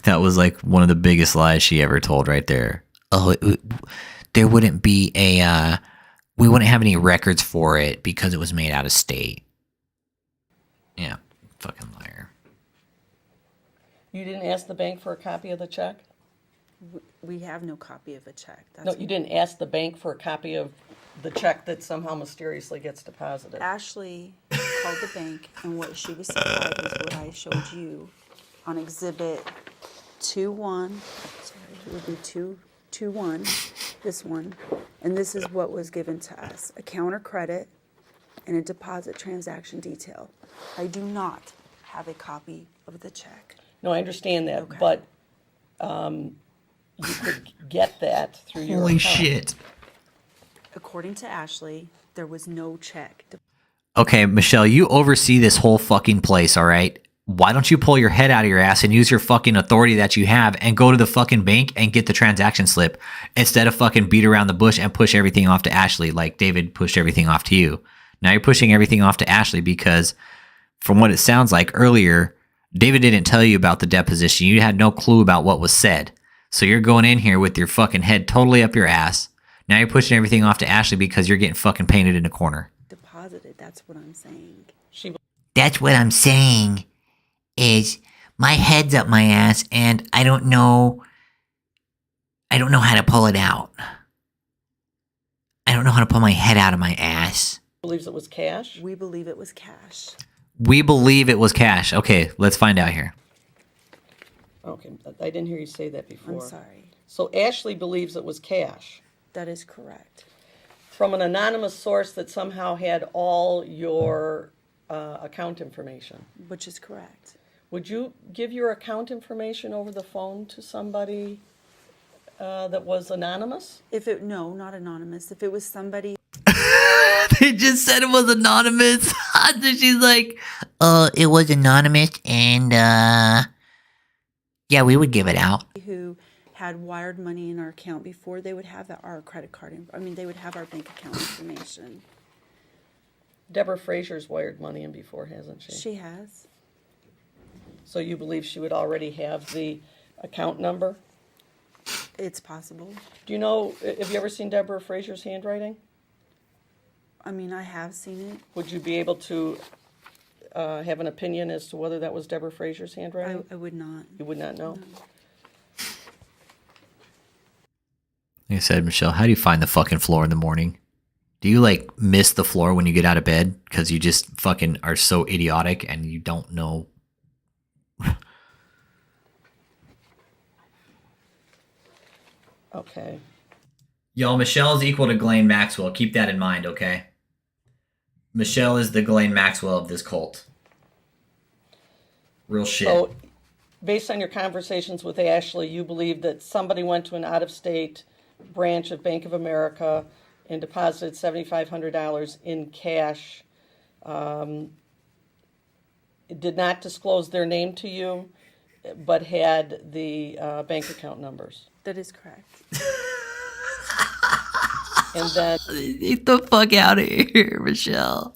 That was like one of the biggest lies she ever told right there. Oh, there wouldn't be we wouldn't have any records for it because it was made out of state. Yeah, fucking liar. You didn't ask the bank for a copy of the check? We have no copy of a check. No, you didn't ask the bank for a copy of the check that somehow mysteriously gets deposited. Ashley called the bank, and what she was supplied was what I showed you on Exhibit 2-1. Sorry, it would be 2-1, this one. And this is what was given to us, a counter credit and a deposit transaction detail. I do not have a copy of the check. No, I understand that, Okay. but you could get that through your Holy account. shit. According to Ashley, there was no check. Okay, Michelle, you oversee this whole fucking place, all right? Why don't you pull your head out of your ass and use your fucking authority that you have and go to the fucking bank and get the transaction slip instead of fucking beat around the bush and push everything off to Ashley like David pushed everything off to you. Now you're pushing everything off to Ashley because from what it sounds like earlier, David didn't tell you about the deposition. You had no clue about what was said. So you're going in here with your fucking head totally up your ass. Now you're pushing everything off to Ashley because you're getting fucking painted in a corner. Deposited, that's what I'm saying. That's what I'm saying is my head's up my ass and I don't know how to pull it out. I don't know how to pull my head out of my ass. Believes it was cash? We believe it was cash. We believe it was cash. Okay, let's find out here. Okay, I didn't hear you say that before. I'm sorry. So Ashley believes it was cash That is correct. from an anonymous source that somehow had all your account information. Which is correct. Would you give your account information over the phone to somebody that was anonymous? No, not anonymous. If it was somebody They just said it was anonymous. So she's like, it was anonymous and yeah, we would give it out. who had wired money in our account before, they would have our credit card. They would have our bank account information. Deborah Frazier's wired money in before, hasn't she? She has. So you believe she would already have the account number? It's possible. Do you know, have you ever seen Deborah Frazier's handwriting? I have seen it. Would you be able to have an opinion as to whether that was Deborah Frazier's handwriting? I would not. You would not know? No. Like I said, Michelle, how do you find the fucking floor in the morning? Do you miss the floor when you get out of bed because you just fucking are so idiotic and you don't know? Okay. Y'all, Michelle is equal to Ghislaine Maxwell. Keep that in mind, okay? Michelle is the Ghislaine Maxwell of this cult. Real shit. So, based on your conversations with Ashley, you believe that somebody went to an out-of-state branch of Bank of America and deposited $7,500 in cash. Did not disclose their name to you, but had the bank account numbers. That is correct. And then Get the fuck out of here, Michelle.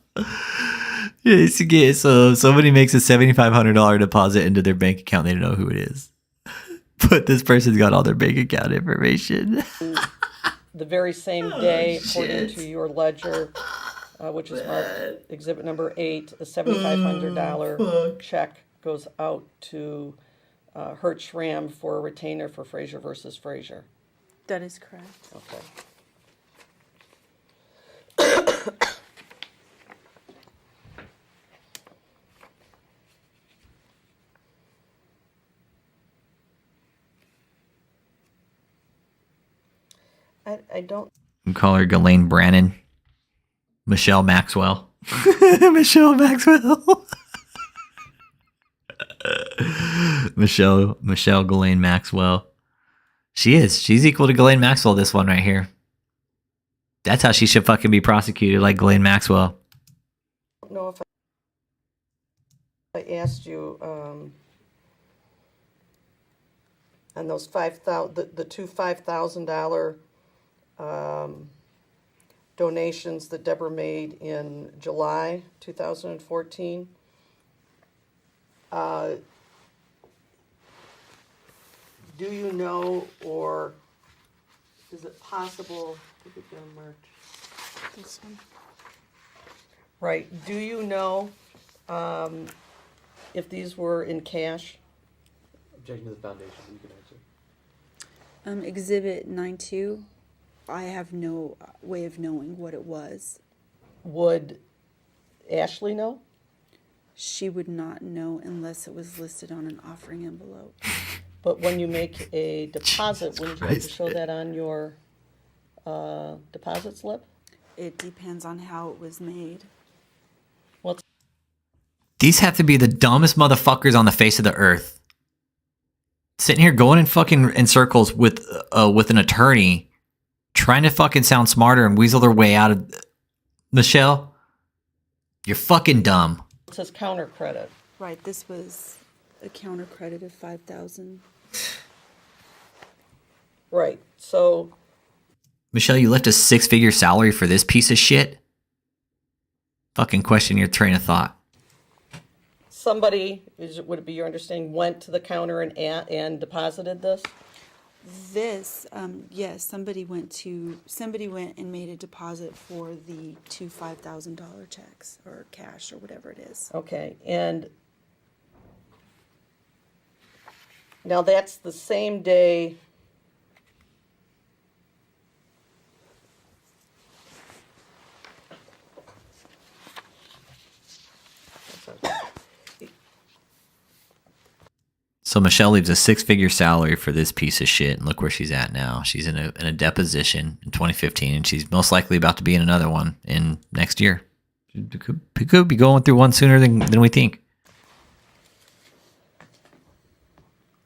So somebody makes a $7,500 deposit into their bank account. They don't know who it is. But this person's got all their bank account information. the very same day, according to your ledger, which is marked exhibit number 8, a $7,500 check goes out to Hurt Schramm for a retainer for Frazier versus Frazier. That is correct. Okay. I don't. We call her Ghislaine Brannon. Michelle Maxwell. Michelle Maxwell. Michelle Ghislaine Maxwell. She's equal to Ghislaine Maxwell, this one right here. That's how she should fucking be prosecuted, like Ghislaine Maxwell. I don't know if I asked you on those the two $5,000 donations that Deborah made in July 2014. Do you know, or is it possible? This one. Right. Do you know if these were in cash? Objection to the foundation. You can answer. Exhibit 9-2. I have no way of knowing what it was. Would Ashley know? She would not know unless it was listed on an offering envelope. But when you make a deposit, wouldn't you have to show that on your deposit slip? It depends on how it was made. Well, These have to be the dumbest motherfuckers on the face of the earth. Sitting here going in circles with an attorney, trying to fucking sound smarter and weasel their way out of. Michelle, you're fucking dumb. it says counter credit. Right, this was a counter credit of $5,000. Right. So Michelle, you left a 6-figure salary for this piece of shit? Fucking question your train of thought. somebody, would it be your understanding, went to the counter and deposited this? This, yes, somebody went and made a deposit for the two $5,000 checks or cash or whatever it is. Okay, and now that's the same day. So Michelle leaves a 6-figure salary for this piece of shit, and look where she's at now. She's in a deposition in 2015, and she's most likely about to be in another one in next year. She could be going through one sooner than we think.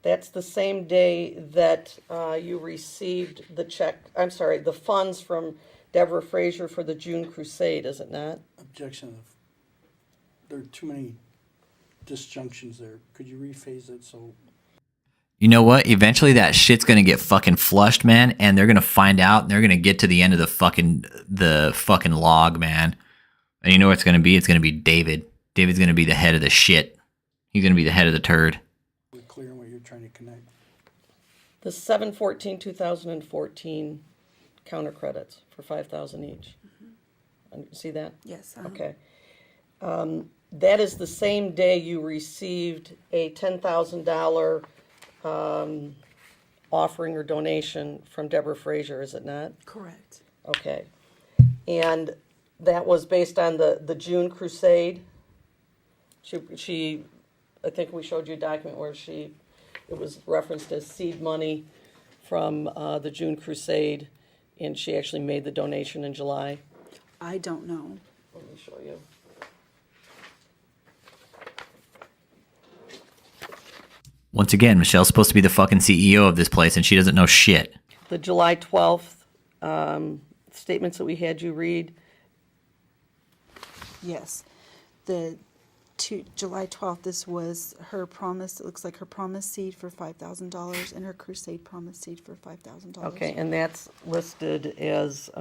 That's the same day that you received the check, I'm sorry, the funds from Deborah Frazier for the June Crusade, is it not? Objection. There are too many disjunctions there. Could you rephrase it so? You know what? Eventually that shit's gonna get fucking flushed, man, and they're gonna find out, and they're gonna get to the end of the fucking log, man. And you know what it's gonna be? It's gonna be David. David's gonna be the head of the shit. He's gonna be the head of the turd. We're clear on what you're trying to connect. The 7/14/2014 counter credits for $5,000 each. See that? Yes. Okay. That is the same day you received a $10,000 offering or donation from Deborah Frazier, is it not? Correct. Okay. And that was based on the June Crusade? She, I think we showed you a document where it was referenced as seed money from the June Crusade, and she actually made the donation in July. I don't know. Let me show you. Once again, Michelle's supposed to be the fucking CEO of this place, and she doesn't know shit. The July 12th statements that we had you read. Yes. July 12th, this was her promise. It looks like her promise seed for $5,000 and her crusade promise seed for $5,000. Okay, and that's listed as...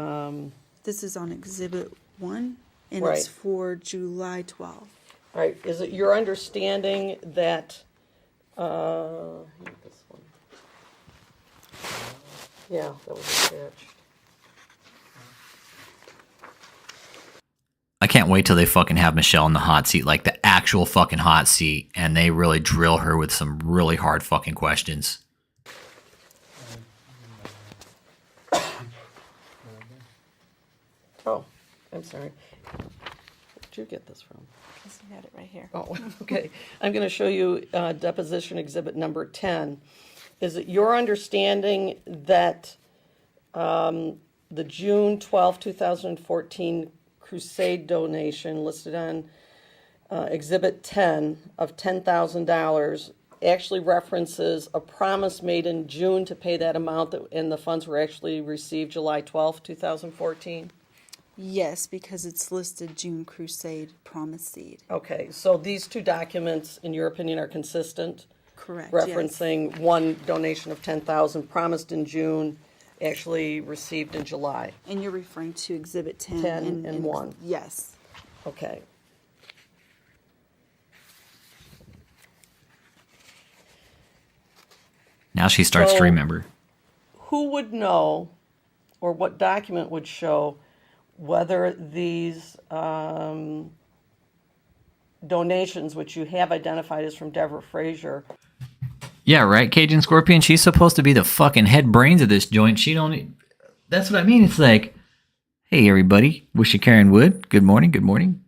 This is on Exhibit 1, and Right. it's for July 12th. All right, is it your understanding that... this one. Yeah, that was attached. I can't wait till they fucking have Michelle in the hot seat, like the actual fucking hot seat, and they really drill her with some really hard fucking questions. Oh, I'm sorry. Where'd you get this from? Because you had it right here. Oh, okay. I'm going to show you Deposition Exhibit number 10. Is it your understanding that the June 12, 2014 Crusade donation listed on Exhibit 10 of $10,000 actually references a promise made in June to pay that amount, and the funds were actually received July 12, 2014? Yes, because it's listed June Crusade Promise Seed. Okay, so these two documents, in your opinion, are consistent? Correct, Referencing one donation of $10,000 promised in June, actually received in July. And you're referring to Exhibit 10. 10 and 1. Yes. Okay. Now she starts to So- remember. Who would know, or what document would show, whether these donations, which you have identified as from Deborah Frazier, Yeah, right, Cajun Scorpion. She's supposed to be the fucking head brains of this joint. She don't. That's what I mean. It's like, hey, everybody. Wisha Karen Wood. Good morning. Good morning.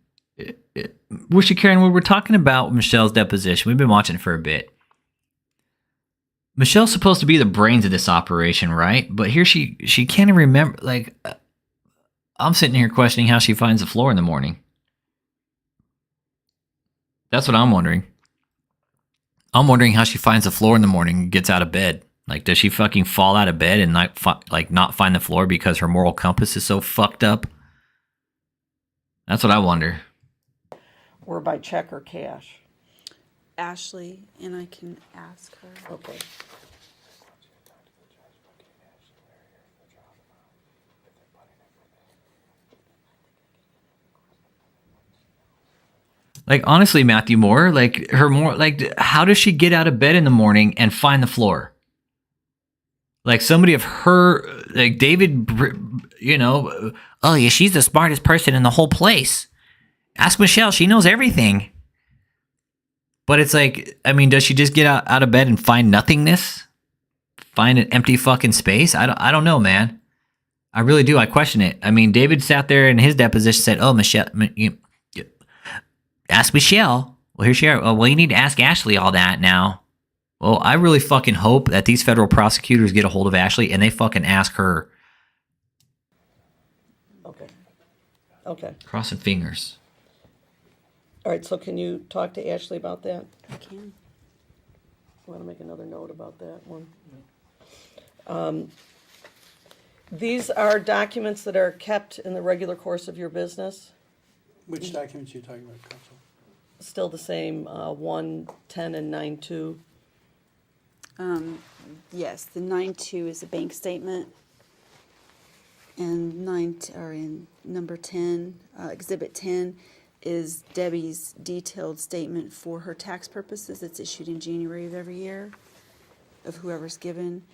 Wisha Karen Wood. We're talking about Michelle's deposition. We've been watching it for a bit. Michelle's supposed to be the brains of this operation, right? But here she can't even remember. Like, I'm sitting here questioning how she finds the floor in the morning. That's what I'm wondering. I'm wondering how she finds the floor in the morning and gets out of bed. Like, does she fucking fall out of bed and not find the floor because her moral compass is so fucked up? That's what I wonder. or by check or cash? Ashley, and I can ask her. Okay. Like, honestly, Matthew Moore, like, how does she get out of bed in the morning and find the floor? Like, somebody of her, like, David, oh, yeah, she's the smartest person in the whole place. Ask Michelle, she knows everything. But it's like, I mean, does she just get out of bed and find nothingness? Find an empty fucking space? I don't know, man. I really do. I question it. I mean, David sat there in his deposition, said, oh, Michelle, ask Michelle. Well, here she are. Oh, well, you need to ask Ashley all that now. Well, I really fucking hope that these federal prosecutors get a hold of Ashley and they fucking ask her. Okay. Crossing fingers. All right, so can you talk to Ashley about that? I can. I want to make another note about that one. These are documents that are kept in the regular course of your business? Which documents are you talking about, Counsel? Still the same, 110 and 92? Yes, the 9-2 is a bank statement. And number 10, Exhibit 10, is Debbie's detailed statement for her tax purposes that's issued in January of every year of whoever's given.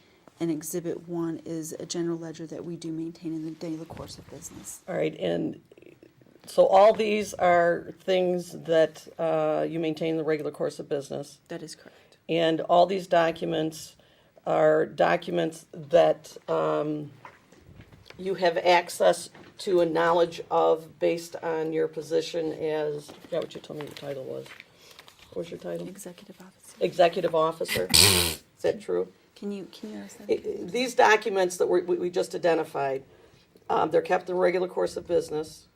And Exhibit 1 is a general ledger that we do maintain in the daily course of business. All right, and so all these are things that you maintain in the regular course of business? That is correct. And all these documents are documents that you have access to and knowledge of based on your position as, I forgot what you told me your title was. What was your title? Executive officer. Executive officer. Is that true? Can you ask that? These documents that we just identified, they're kept in regular course of business,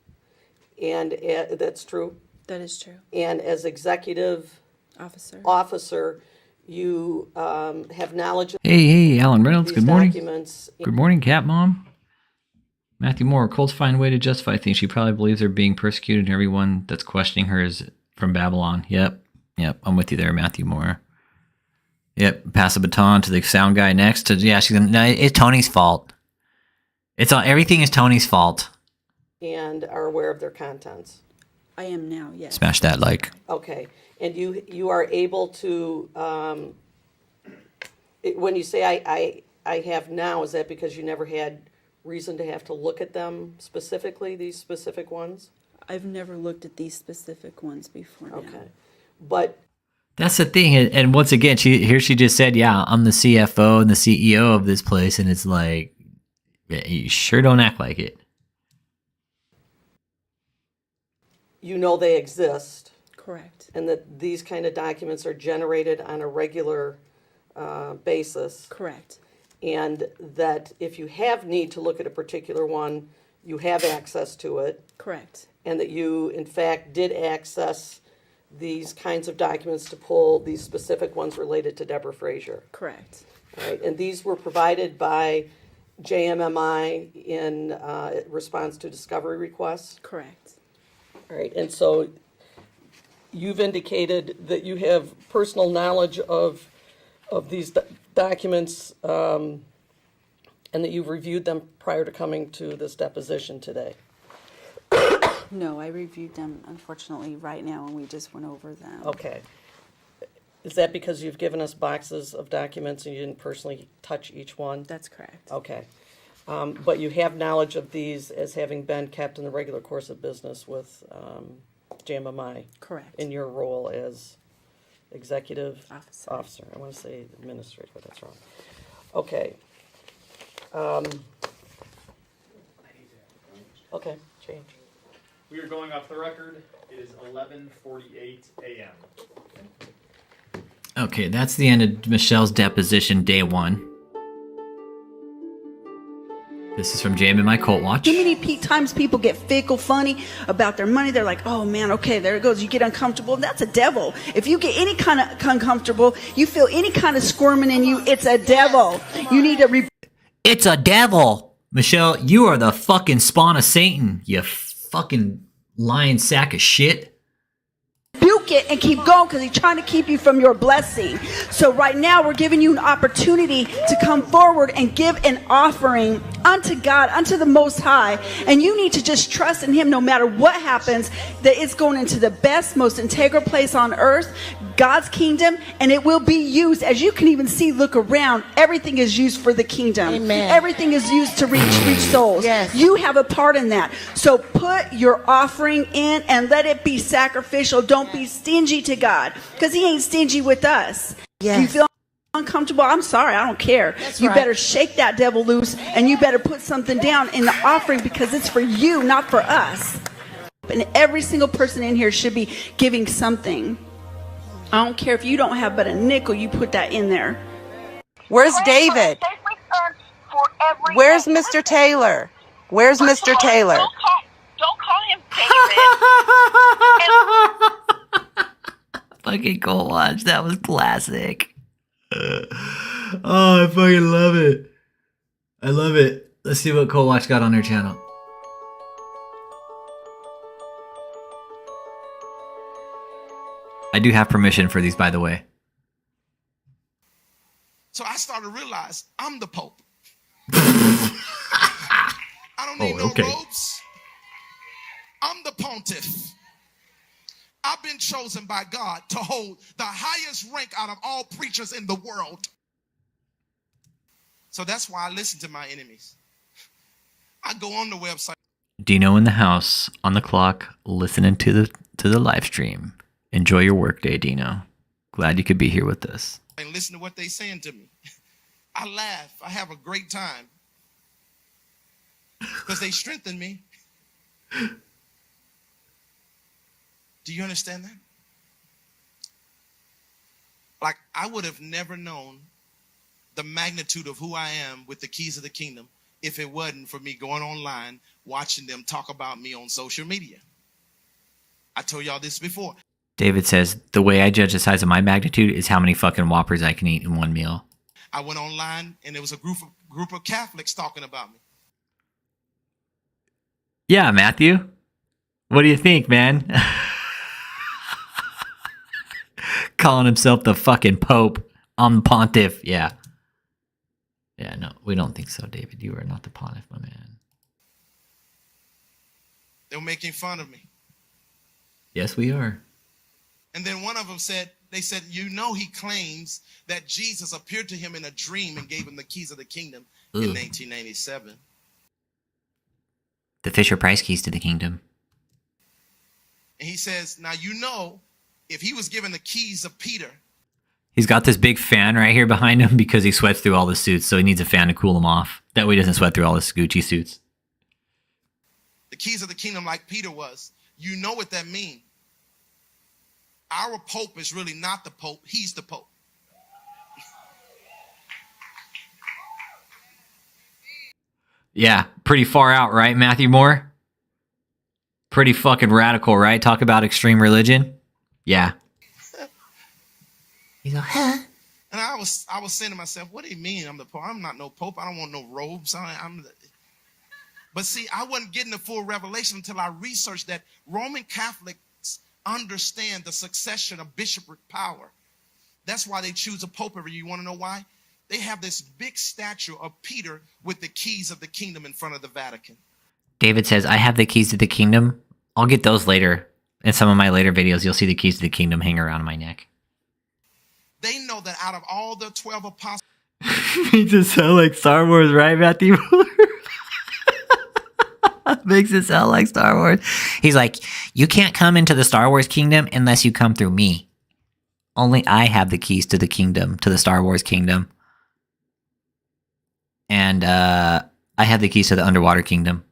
and that's true. That is true. And as executive Officer. you have knowledge of Hey, Alan Reynolds, these good morning. documents. Good morning, Cat Mom. Matthew Moore, cults find a way to justify things. She probably believes they're being persecuted and everyone that's questioning her is from Babylon. Yep, I'm with you there, Matthew Moore. Yep, pass the baton to the sound guy next. She's gonna, no, it's Tony's fault. Everything is Tony's fault. And are aware of their contents. I am now, yes. Smash that like. Okay, and you are able to, when you say I have now, is that because you never had reason to have to look at them specifically, these specific ones? I've never looked at these specific ones before now. Okay, but That's the thing, and once again, she just said, "Yeah, I'm the CFO and the CEO of this place," and it's like, yeah, you sure don't act like it. you know they exist. Correct. And that these kind of documents are generated on a regular basis. Correct. And that if you have need to look at a particular one, you have access to it. Correct. And that you, in fact, did access these kinds of documents to pull these specific ones related to Deborah Frazier. Correct. All right. And these were provided by JMMI in response to discovery requests. Correct. All right. And so you've indicated that you have personal knowledge of these documents and that you've reviewed them prior to coming to this deposition today. No, I reviewed them, unfortunately, right now, and we just went over them. Okay. Is that because you've given us boxes of documents and you didn't personally touch each one? That's correct. Okay. But you have knowledge of these as having been kept in the regular course of business with JMMI? Correct. In your role as executive Officer. I want to say administrator, but that's wrong. Okay. Okay, change. We are going off the record. It is 11:48 a.m. Okay, that's the end of Michelle's deposition, day one. This is from JMMI Cult Watch. Too many times people get fickle, funny about their money. They're like, oh man, okay, there it goes. You get uncomfortable. That's a devil. If you get any kind of uncomfortable, you feel any kind of squirming in you, it's a devil. You need to It's a devil! Michelle, you are the fucking spawn of Satan, you fucking lying sack of shit. rebuke it and keep going because he's trying to keep you from your blessing. So right now we're giving you an opportunity to come forward and give an offering unto God, unto the Most High. And you need to just trust in him no matter what happens, that it's going into the best, most integral place on earth, God's kingdom, and it will be used. As you can even see, look around, everything is used for the kingdom. Amen. Everything is used to reach souls. Yes. You have a part in that. So put your offering in and let it be sacrificial. Don't be stingy to God, because he ain't stingy with us. Yes. You feel uncomfortable? I'm sorry, I don't care. That's you right. better shake that devil loose, and you better put something down in the offering, because it's for you, not for us. And every single person in here should be giving something. I don't care if you don't have but a nickel, you put that in there. Where's David? Where's Mr. Taylor? Where's Mr. Taylor? Don't call him David. Fucking Cult Watch, that was classic. Oh, I fucking love it. I love it. Let's see what Cult Watch got on their channel. I do have permission for these, by the way. So I started to realize I'm the Pope. I don't need no robes. I'm the pontiff. I've been chosen by God to hold the highest rank out of all preachers in the world. So that's why I listen to my enemies. I go on the website. Dino in the house, on the clock, listening to the live stream. Enjoy your workday, Dino. Glad you could be here with us. And listen to what they're saying to me. I laugh. I have a great time. Because they strengthen me. Do you understand that? Like, I would have never known the magnitude of who I am with the keys of the kingdom if it wasn't for me going online, watching them talk about me on social media. I told y'all this before. David says, the way I judge the size of my magnitude is how many fucking Whoppers I can eat in one meal. I went online and there was a group of Catholics talking about me. Yeah, Matthew. What do you think, man? Calling himself the fucking Pope. I'm the pontiff. Yeah. Yeah, no, we don't think so, David. You are not the pontiff, my man. They were making fun of me. Yes, we are. And then one of them said, they said, you know, he claims that Jesus appeared to him in a dream and gave him the keys of the kingdom in 1997. The Fisher-Price keys to the kingdom. And he says, now, you know, if he was given the keys of Peter. He's got this big fan right here behind him because he sweats through all the suits, so he needs a fan to cool him off. That way he doesn't sweat through all the Gucci suits. The keys of the kingdom like Peter was. You know what that means. Our Pope is really not the Pope. He's the Pope. Yeah, pretty far out, right, Matthew Moore? Pretty fucking radical, right? Talk about extreme religion. Yeah. He's like, huh? And I was saying to myself, what do you mean I'm the Pope? I'm not no Pope. I don't want no robes. But see, I wasn't getting the full revelation until I researched that Roman Catholics understand the succession of bishopric power. That's why they choose a Pope every year. You want to know why? They have this big statue of Peter with the keys of the kingdom in front of the Vatican. David says, I have the keys to the kingdom. I'll get those later. In some of my later videos, you'll see the keys to the kingdom hang around my neck. They know that out of all the 12 apostles... Makes it sound like Star Wars, right, Matthew? Makes it sound like Star Wars. He's like, you can't come into the Star Wars kingdom unless you come through me. Only I have the keys to the kingdom, to the Star Wars kingdom. And I have the keys to the underwater kingdom.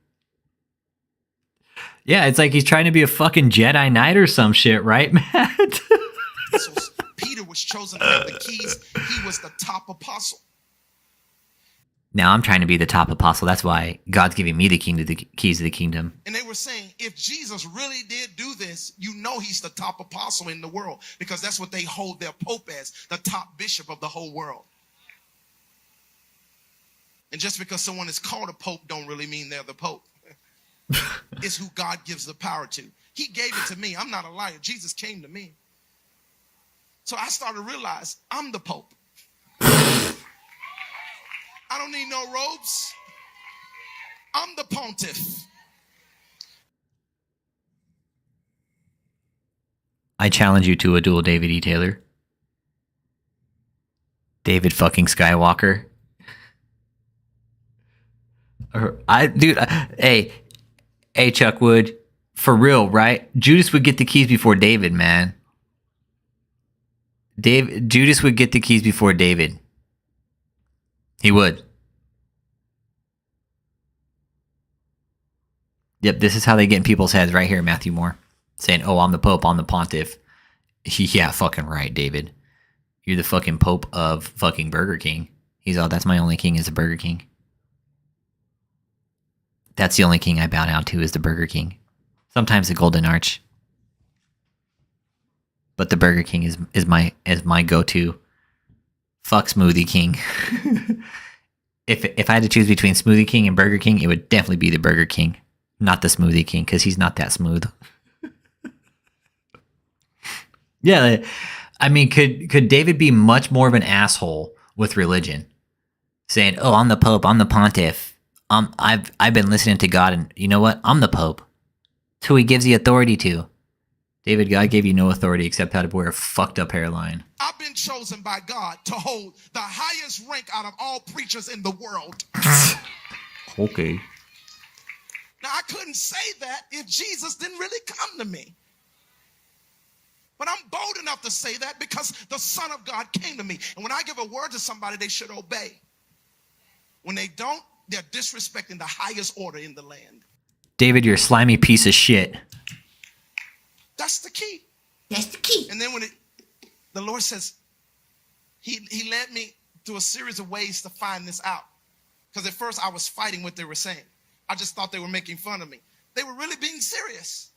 Yeah, it's like he's trying to be a fucking Jedi Knight or some shit, right, Matt? So Peter was chosen to have the keys. He was the top apostle. Now I'm trying to be the top apostle. That's why God's giving me the keys to the kingdom. And they were saying, if Jesus really did do this, you know he's the top apostle in the world, because that's what they hold their Pope as, the top bishop of the whole world. And just because someone is called a Pope don't really mean they're the Pope. It's who God gives the power to. He gave it to me. I'm not a liar. Jesus came to me. So I started to realize I'm the Pope. I don't need no robes. I'm the pontiff. I challenge you to a duel, David E. Taylor. David fucking Skywalker. Hey, Chuck Wood, for real, right? Judas would get the keys before David, man. Judas would get the keys before David. He would. Yep, this is how they get in people's heads right here, Matthew Moore. Saying, oh, I'm the Pope, I'm the pontiff. Yeah, fucking right, David. You're the fucking Pope of fucking Burger King. He's all, that's my only king is the Burger King. That's the only king I bow down to is the Burger King. Sometimes the Golden Arch. But the Burger King is my go-to. Fuck Smoothie King. If I had to choose between Smoothie King and Burger King, it would definitely be the Burger King, not the Smoothie King, because he's not that smooth. Yeah, I mean, could David be much more of an asshole with religion, saying, "Oh, I'm the Pope, I'm the Pontiff, I've been listening to God, and you know what? I'm the Pope." It's who he gives the authority to. David, God gave you no authority except how to wear a fucked up hairline. I've been chosen by God to hold the highest rank out of all preachers in the world. Okay. Now, I couldn't say that if Jesus didn't really come to me. But I'm bold enough to say that because the Son of God came to me. And when I give a word to somebody, they should obey. When they don't, they're disrespecting the highest order in the land. David, you're a slimy piece of shit. That's the key. That's the key. And then when the Lord says, he led me through a series of ways to find this out. Because at first I was fighting what they were saying. I just thought they were making fun of me. They were really being serious.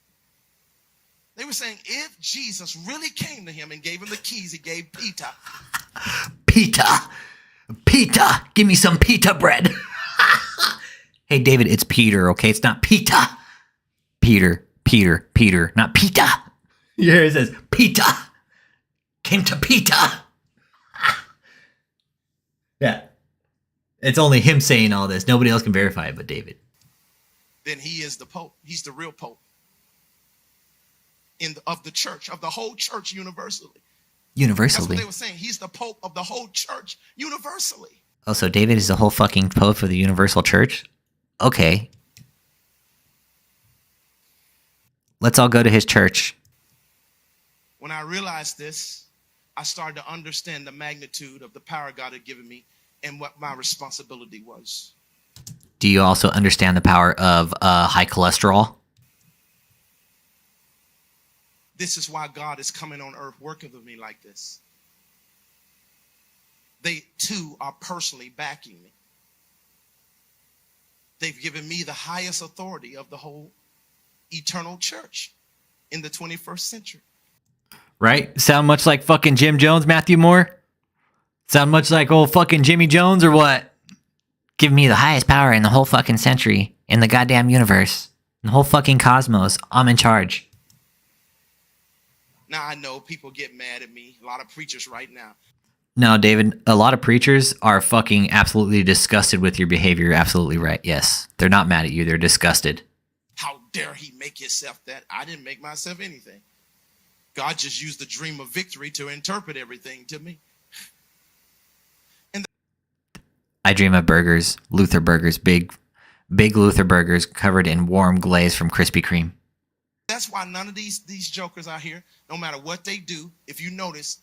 They were saying if Jesus really came to him and gave him the keys he gave Peter. Peter, give me some pita bread. Hey, David, it's Peter, okay? It's not Peter. Peter, not Peter. Here it says, Peter. Came to Peter. Yeah. It's only him saying all this. Nobody else can verify it but David. Then he is the Pope. He's the real Pope. Of the church, of the whole church universally. That's what they were saying. He's the Pope of the whole church universally. Oh, so David is the whole fucking Pope for the universal church? Okay. Let's all go to his church. When I realized this, I started to understand the magnitude of the power God had given me and what my responsibility was. Do you also understand the power of high cholesterol? This is why God is coming on earth working with me like this. They too are personally backing me. They've given me the highest authority of the whole eternal church in the 21st century. Right? Sound much like fucking Jim Jones, Matthew Moore? Sound much like old fucking Jimmy Jones or what? Give me the highest power in the whole fucking century, in the goddamn universe, in the whole fucking cosmos. I'm in charge. Now I know people get mad at me, a lot of preachers right now. No, David, a lot of preachers are fucking absolutely disgusted with your behavior. You're absolutely right. Yes. They're not mad at you. They're disgusted. How dare he make himself that? I didn't make myself anything. God just used the dream of victory to interpret everything to me. I dream of burgers, Luther burgers, big Luther burgers covered in warm glaze from Krispy Kreme. That's why none of these jokers out here, no matter what they do, if you notice,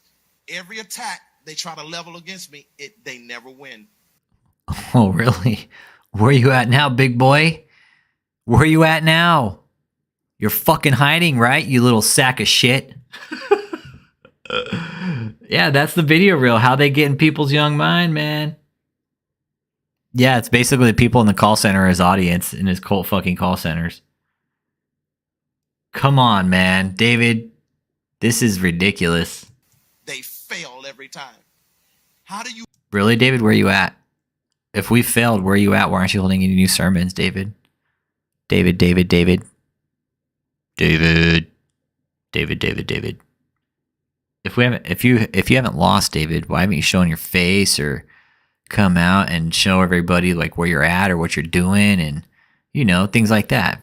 every attack they try to level against me, they never win. Oh, really? Where you at now, big boy? Where you at now? You're fucking hiding, right? You little sack of shit. Yeah, that's the video reel. How they get in people's young mind, man. Yeah, it's basically the people in the call center as audience in his cult fucking call centers. Come on, man. David, this is ridiculous. They fail every time. How do you... Really, David? Where you at? If we failed, where are you at? Why aren't you holding any new sermons, David? David. If you haven't lost, David, why haven't you shown your face or come out and show everybody like where you're at or what you're doing and things like that?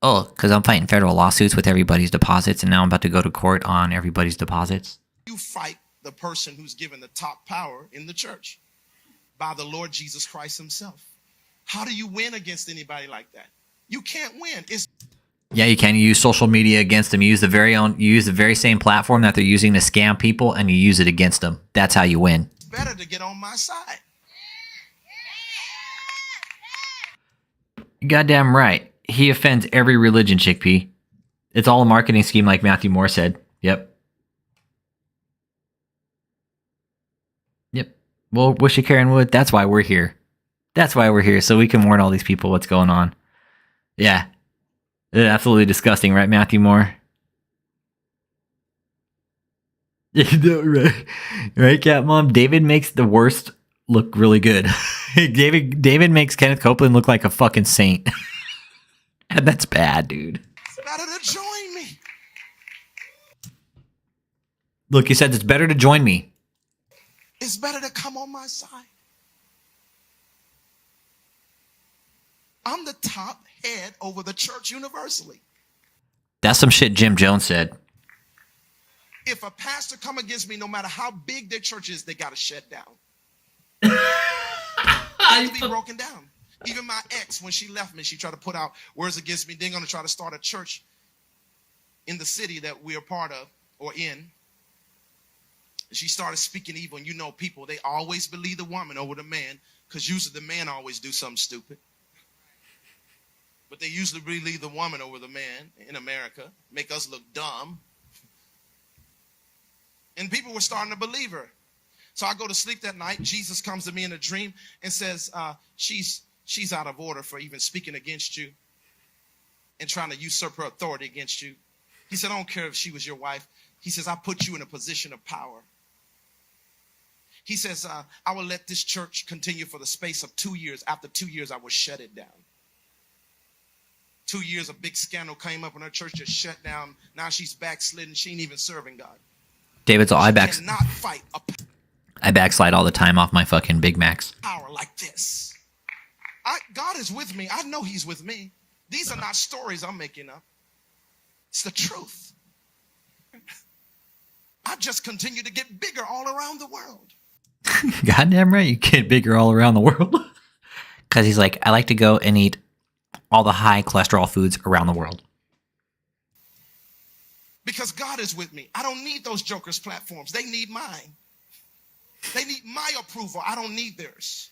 Oh, because I'm fighting federal lawsuits with everybody's deposits, and now I'm about to go to court on everybody's deposits. You fight the person who's given the top power in the church by the Lord Jesus Christ himself. How do you win against anybody like that? You can't win. Yeah, you can. You use social media against them. You use the very same platform that they're using to scam people, and you use it against them. That's how you win. It's better to get on my side. Goddamn right. He offends every religion, Chickpea. It's all a marketing scheme, like Matthew Moore said. Yep. Well, Wishy Karen Wood, that's why we're here. So we can warn all these people what's going on. Yeah. It's absolutely disgusting, right, Matthew Moore? Right, Cat Mom? David makes the worst look really good. David makes Kenneth Copeland look like a fucking saint. And that's bad, dude. It's better to join me. Look, he said it's better to join me. It's better to come on my side. I'm the top head over the church universally. That's some shit Jim Jones said. If a pastor come against me, no matter how big their church is, they got to shut down. They have to be broken down. Even my ex, when she left me, she tried to put out words against me. They're going to try to start a church in the city that we're part of or in. She started speaking evil. And people, they always believe the woman over the man because usually the man always do something stupid. But they usually believe the woman over the man in America, make us look dumb. And people were starting to believe her. So I go to sleep that night. Jesus comes to me in a dream and says, she's out of order for even speaking against you and trying to usurp her authority against you. He said, I don't care if she was your wife. He says, I put you in a position of power. He says, I will let this church continue for the space of 2 years. After 2 years, I will shut it down. 2 years, a big scandal came up and her church just shut down. Now she's backslidden. She ain't even serving God. David, so I cannot fight a backslide all the time off my fucking Big Macs. power like this. God is with me. I know he's with me. These are not stories I'm making up. It's the truth. I just continue to get bigger all around the world. Goddamn right, you get bigger all around the world. Because he's like, I like to go and eat all the high cholesterol foods around the world. Because God is with me. I don't need those jokers' platforms. They need mine. They need my approval. I don't need theirs.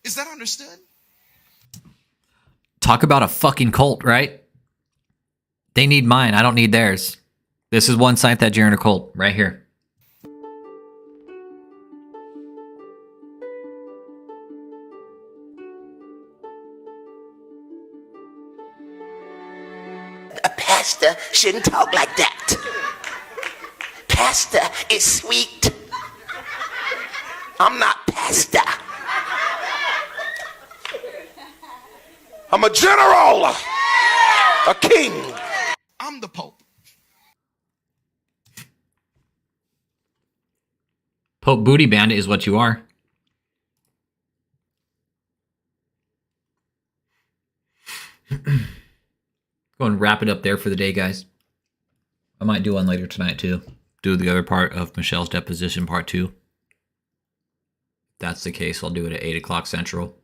Is that understood? Talk about a fucking cult, right? They need mine. I don't need theirs. This is one site that you're in a cult right here. A pastor shouldn't talk like that. Pastor is sweet. I'm not pastor. I'm a general, a king. I'm the Pope. Pope Booty Bandit is what you are. Go and wrap it up there for the day, guys. I might do one later tonight, too. Do the other part of Michelle's deposition, part 2. If that's the case, I'll do it at 8 o'clock Central.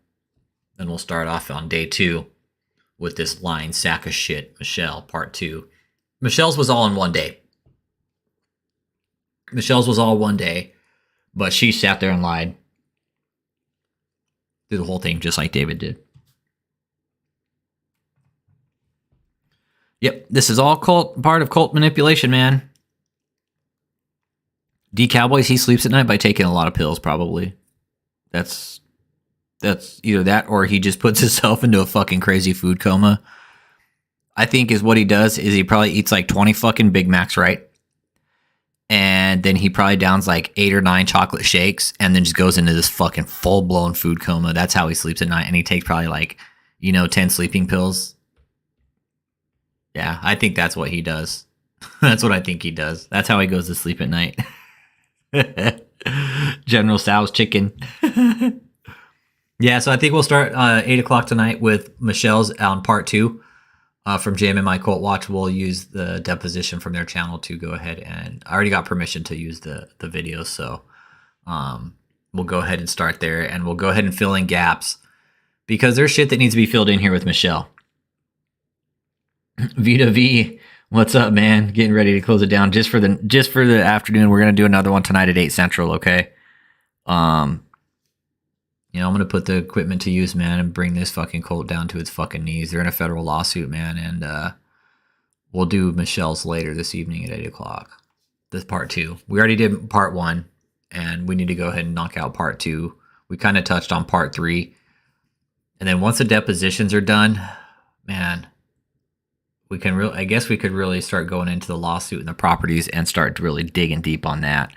Then we'll start off on day 2 with this lying sack of shit, Michelle, part 2. Michelle's was all in one day. Michelle's was all one day, but she sat there and lied through the whole thing, just like David did. Yep, this is all part of cult manipulation, man. D Cowboys, he sleeps at night by taking a lot of pills, probably. That's either that or he just puts himself into a fucking crazy food coma. I think is what he does is he probably eats like 20 fucking Big Macs, right? And then he probably downs like 8 or 9 chocolate shakes and then just goes into this fucking full-blown food coma. That's how he sleeps at night. And he takes probably like, 10 sleeping pills. Yeah, I think that's what he does. That's what I think he does. That's how he goes to sleep at night. General Sal's chicken. Yeah, so I think we'll start 8 o'clock tonight with Michelle's on part 2 from JMMI Cult Watch. We'll use the deposition from their channel to go ahead and I already got permission to use the videos, so we'll go ahead and start there and we'll go ahead and fill in gaps because there's shit that needs to be filled in here with Michelle. Vita V, what's up, man? Getting ready to close it down just for the afternoon. We're gonna do another one tonight at 8 Central, okay? I'm gonna put the equipment to use, man, and bring this fucking cult down to its fucking knees. They're in a federal lawsuit, man, and we'll do Michelle's later this evening at 8 o'clock. This part 2. We already did part 1, and we need to go ahead and knock out part 2. We kind of touched on part 3, and then once the depositions are done, man. I guess we could really start going into the lawsuit and the properties and start really digging deep on that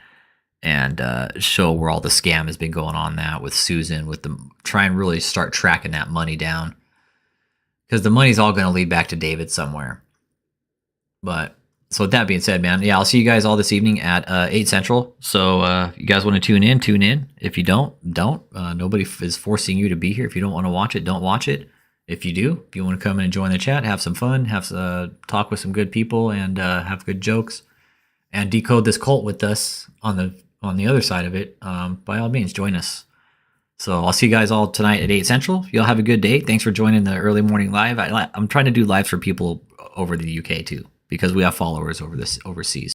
and show where all the scam has been going on that with Susan, try and really start tracking that money down because the money's all going to lead back to David somewhere. But so with that being said, man, yeah, I'll see you guys all this evening at 8 Central. So if you guys want to tune in. If you don't. Nobody is forcing you to be here. If you don't want to watch it, don't watch it. If you do, if you want to come in and join the chat, have some fun, talk with some good people, and have good jokes, and decode this cult with us on the other side of it, by all means, join us. So I'll see you guys all tonight at 8 Central. Y'all have a good day. Thanks for joining the early morning live. I'm trying to do lives for people over the UK too, because we have followers overseas.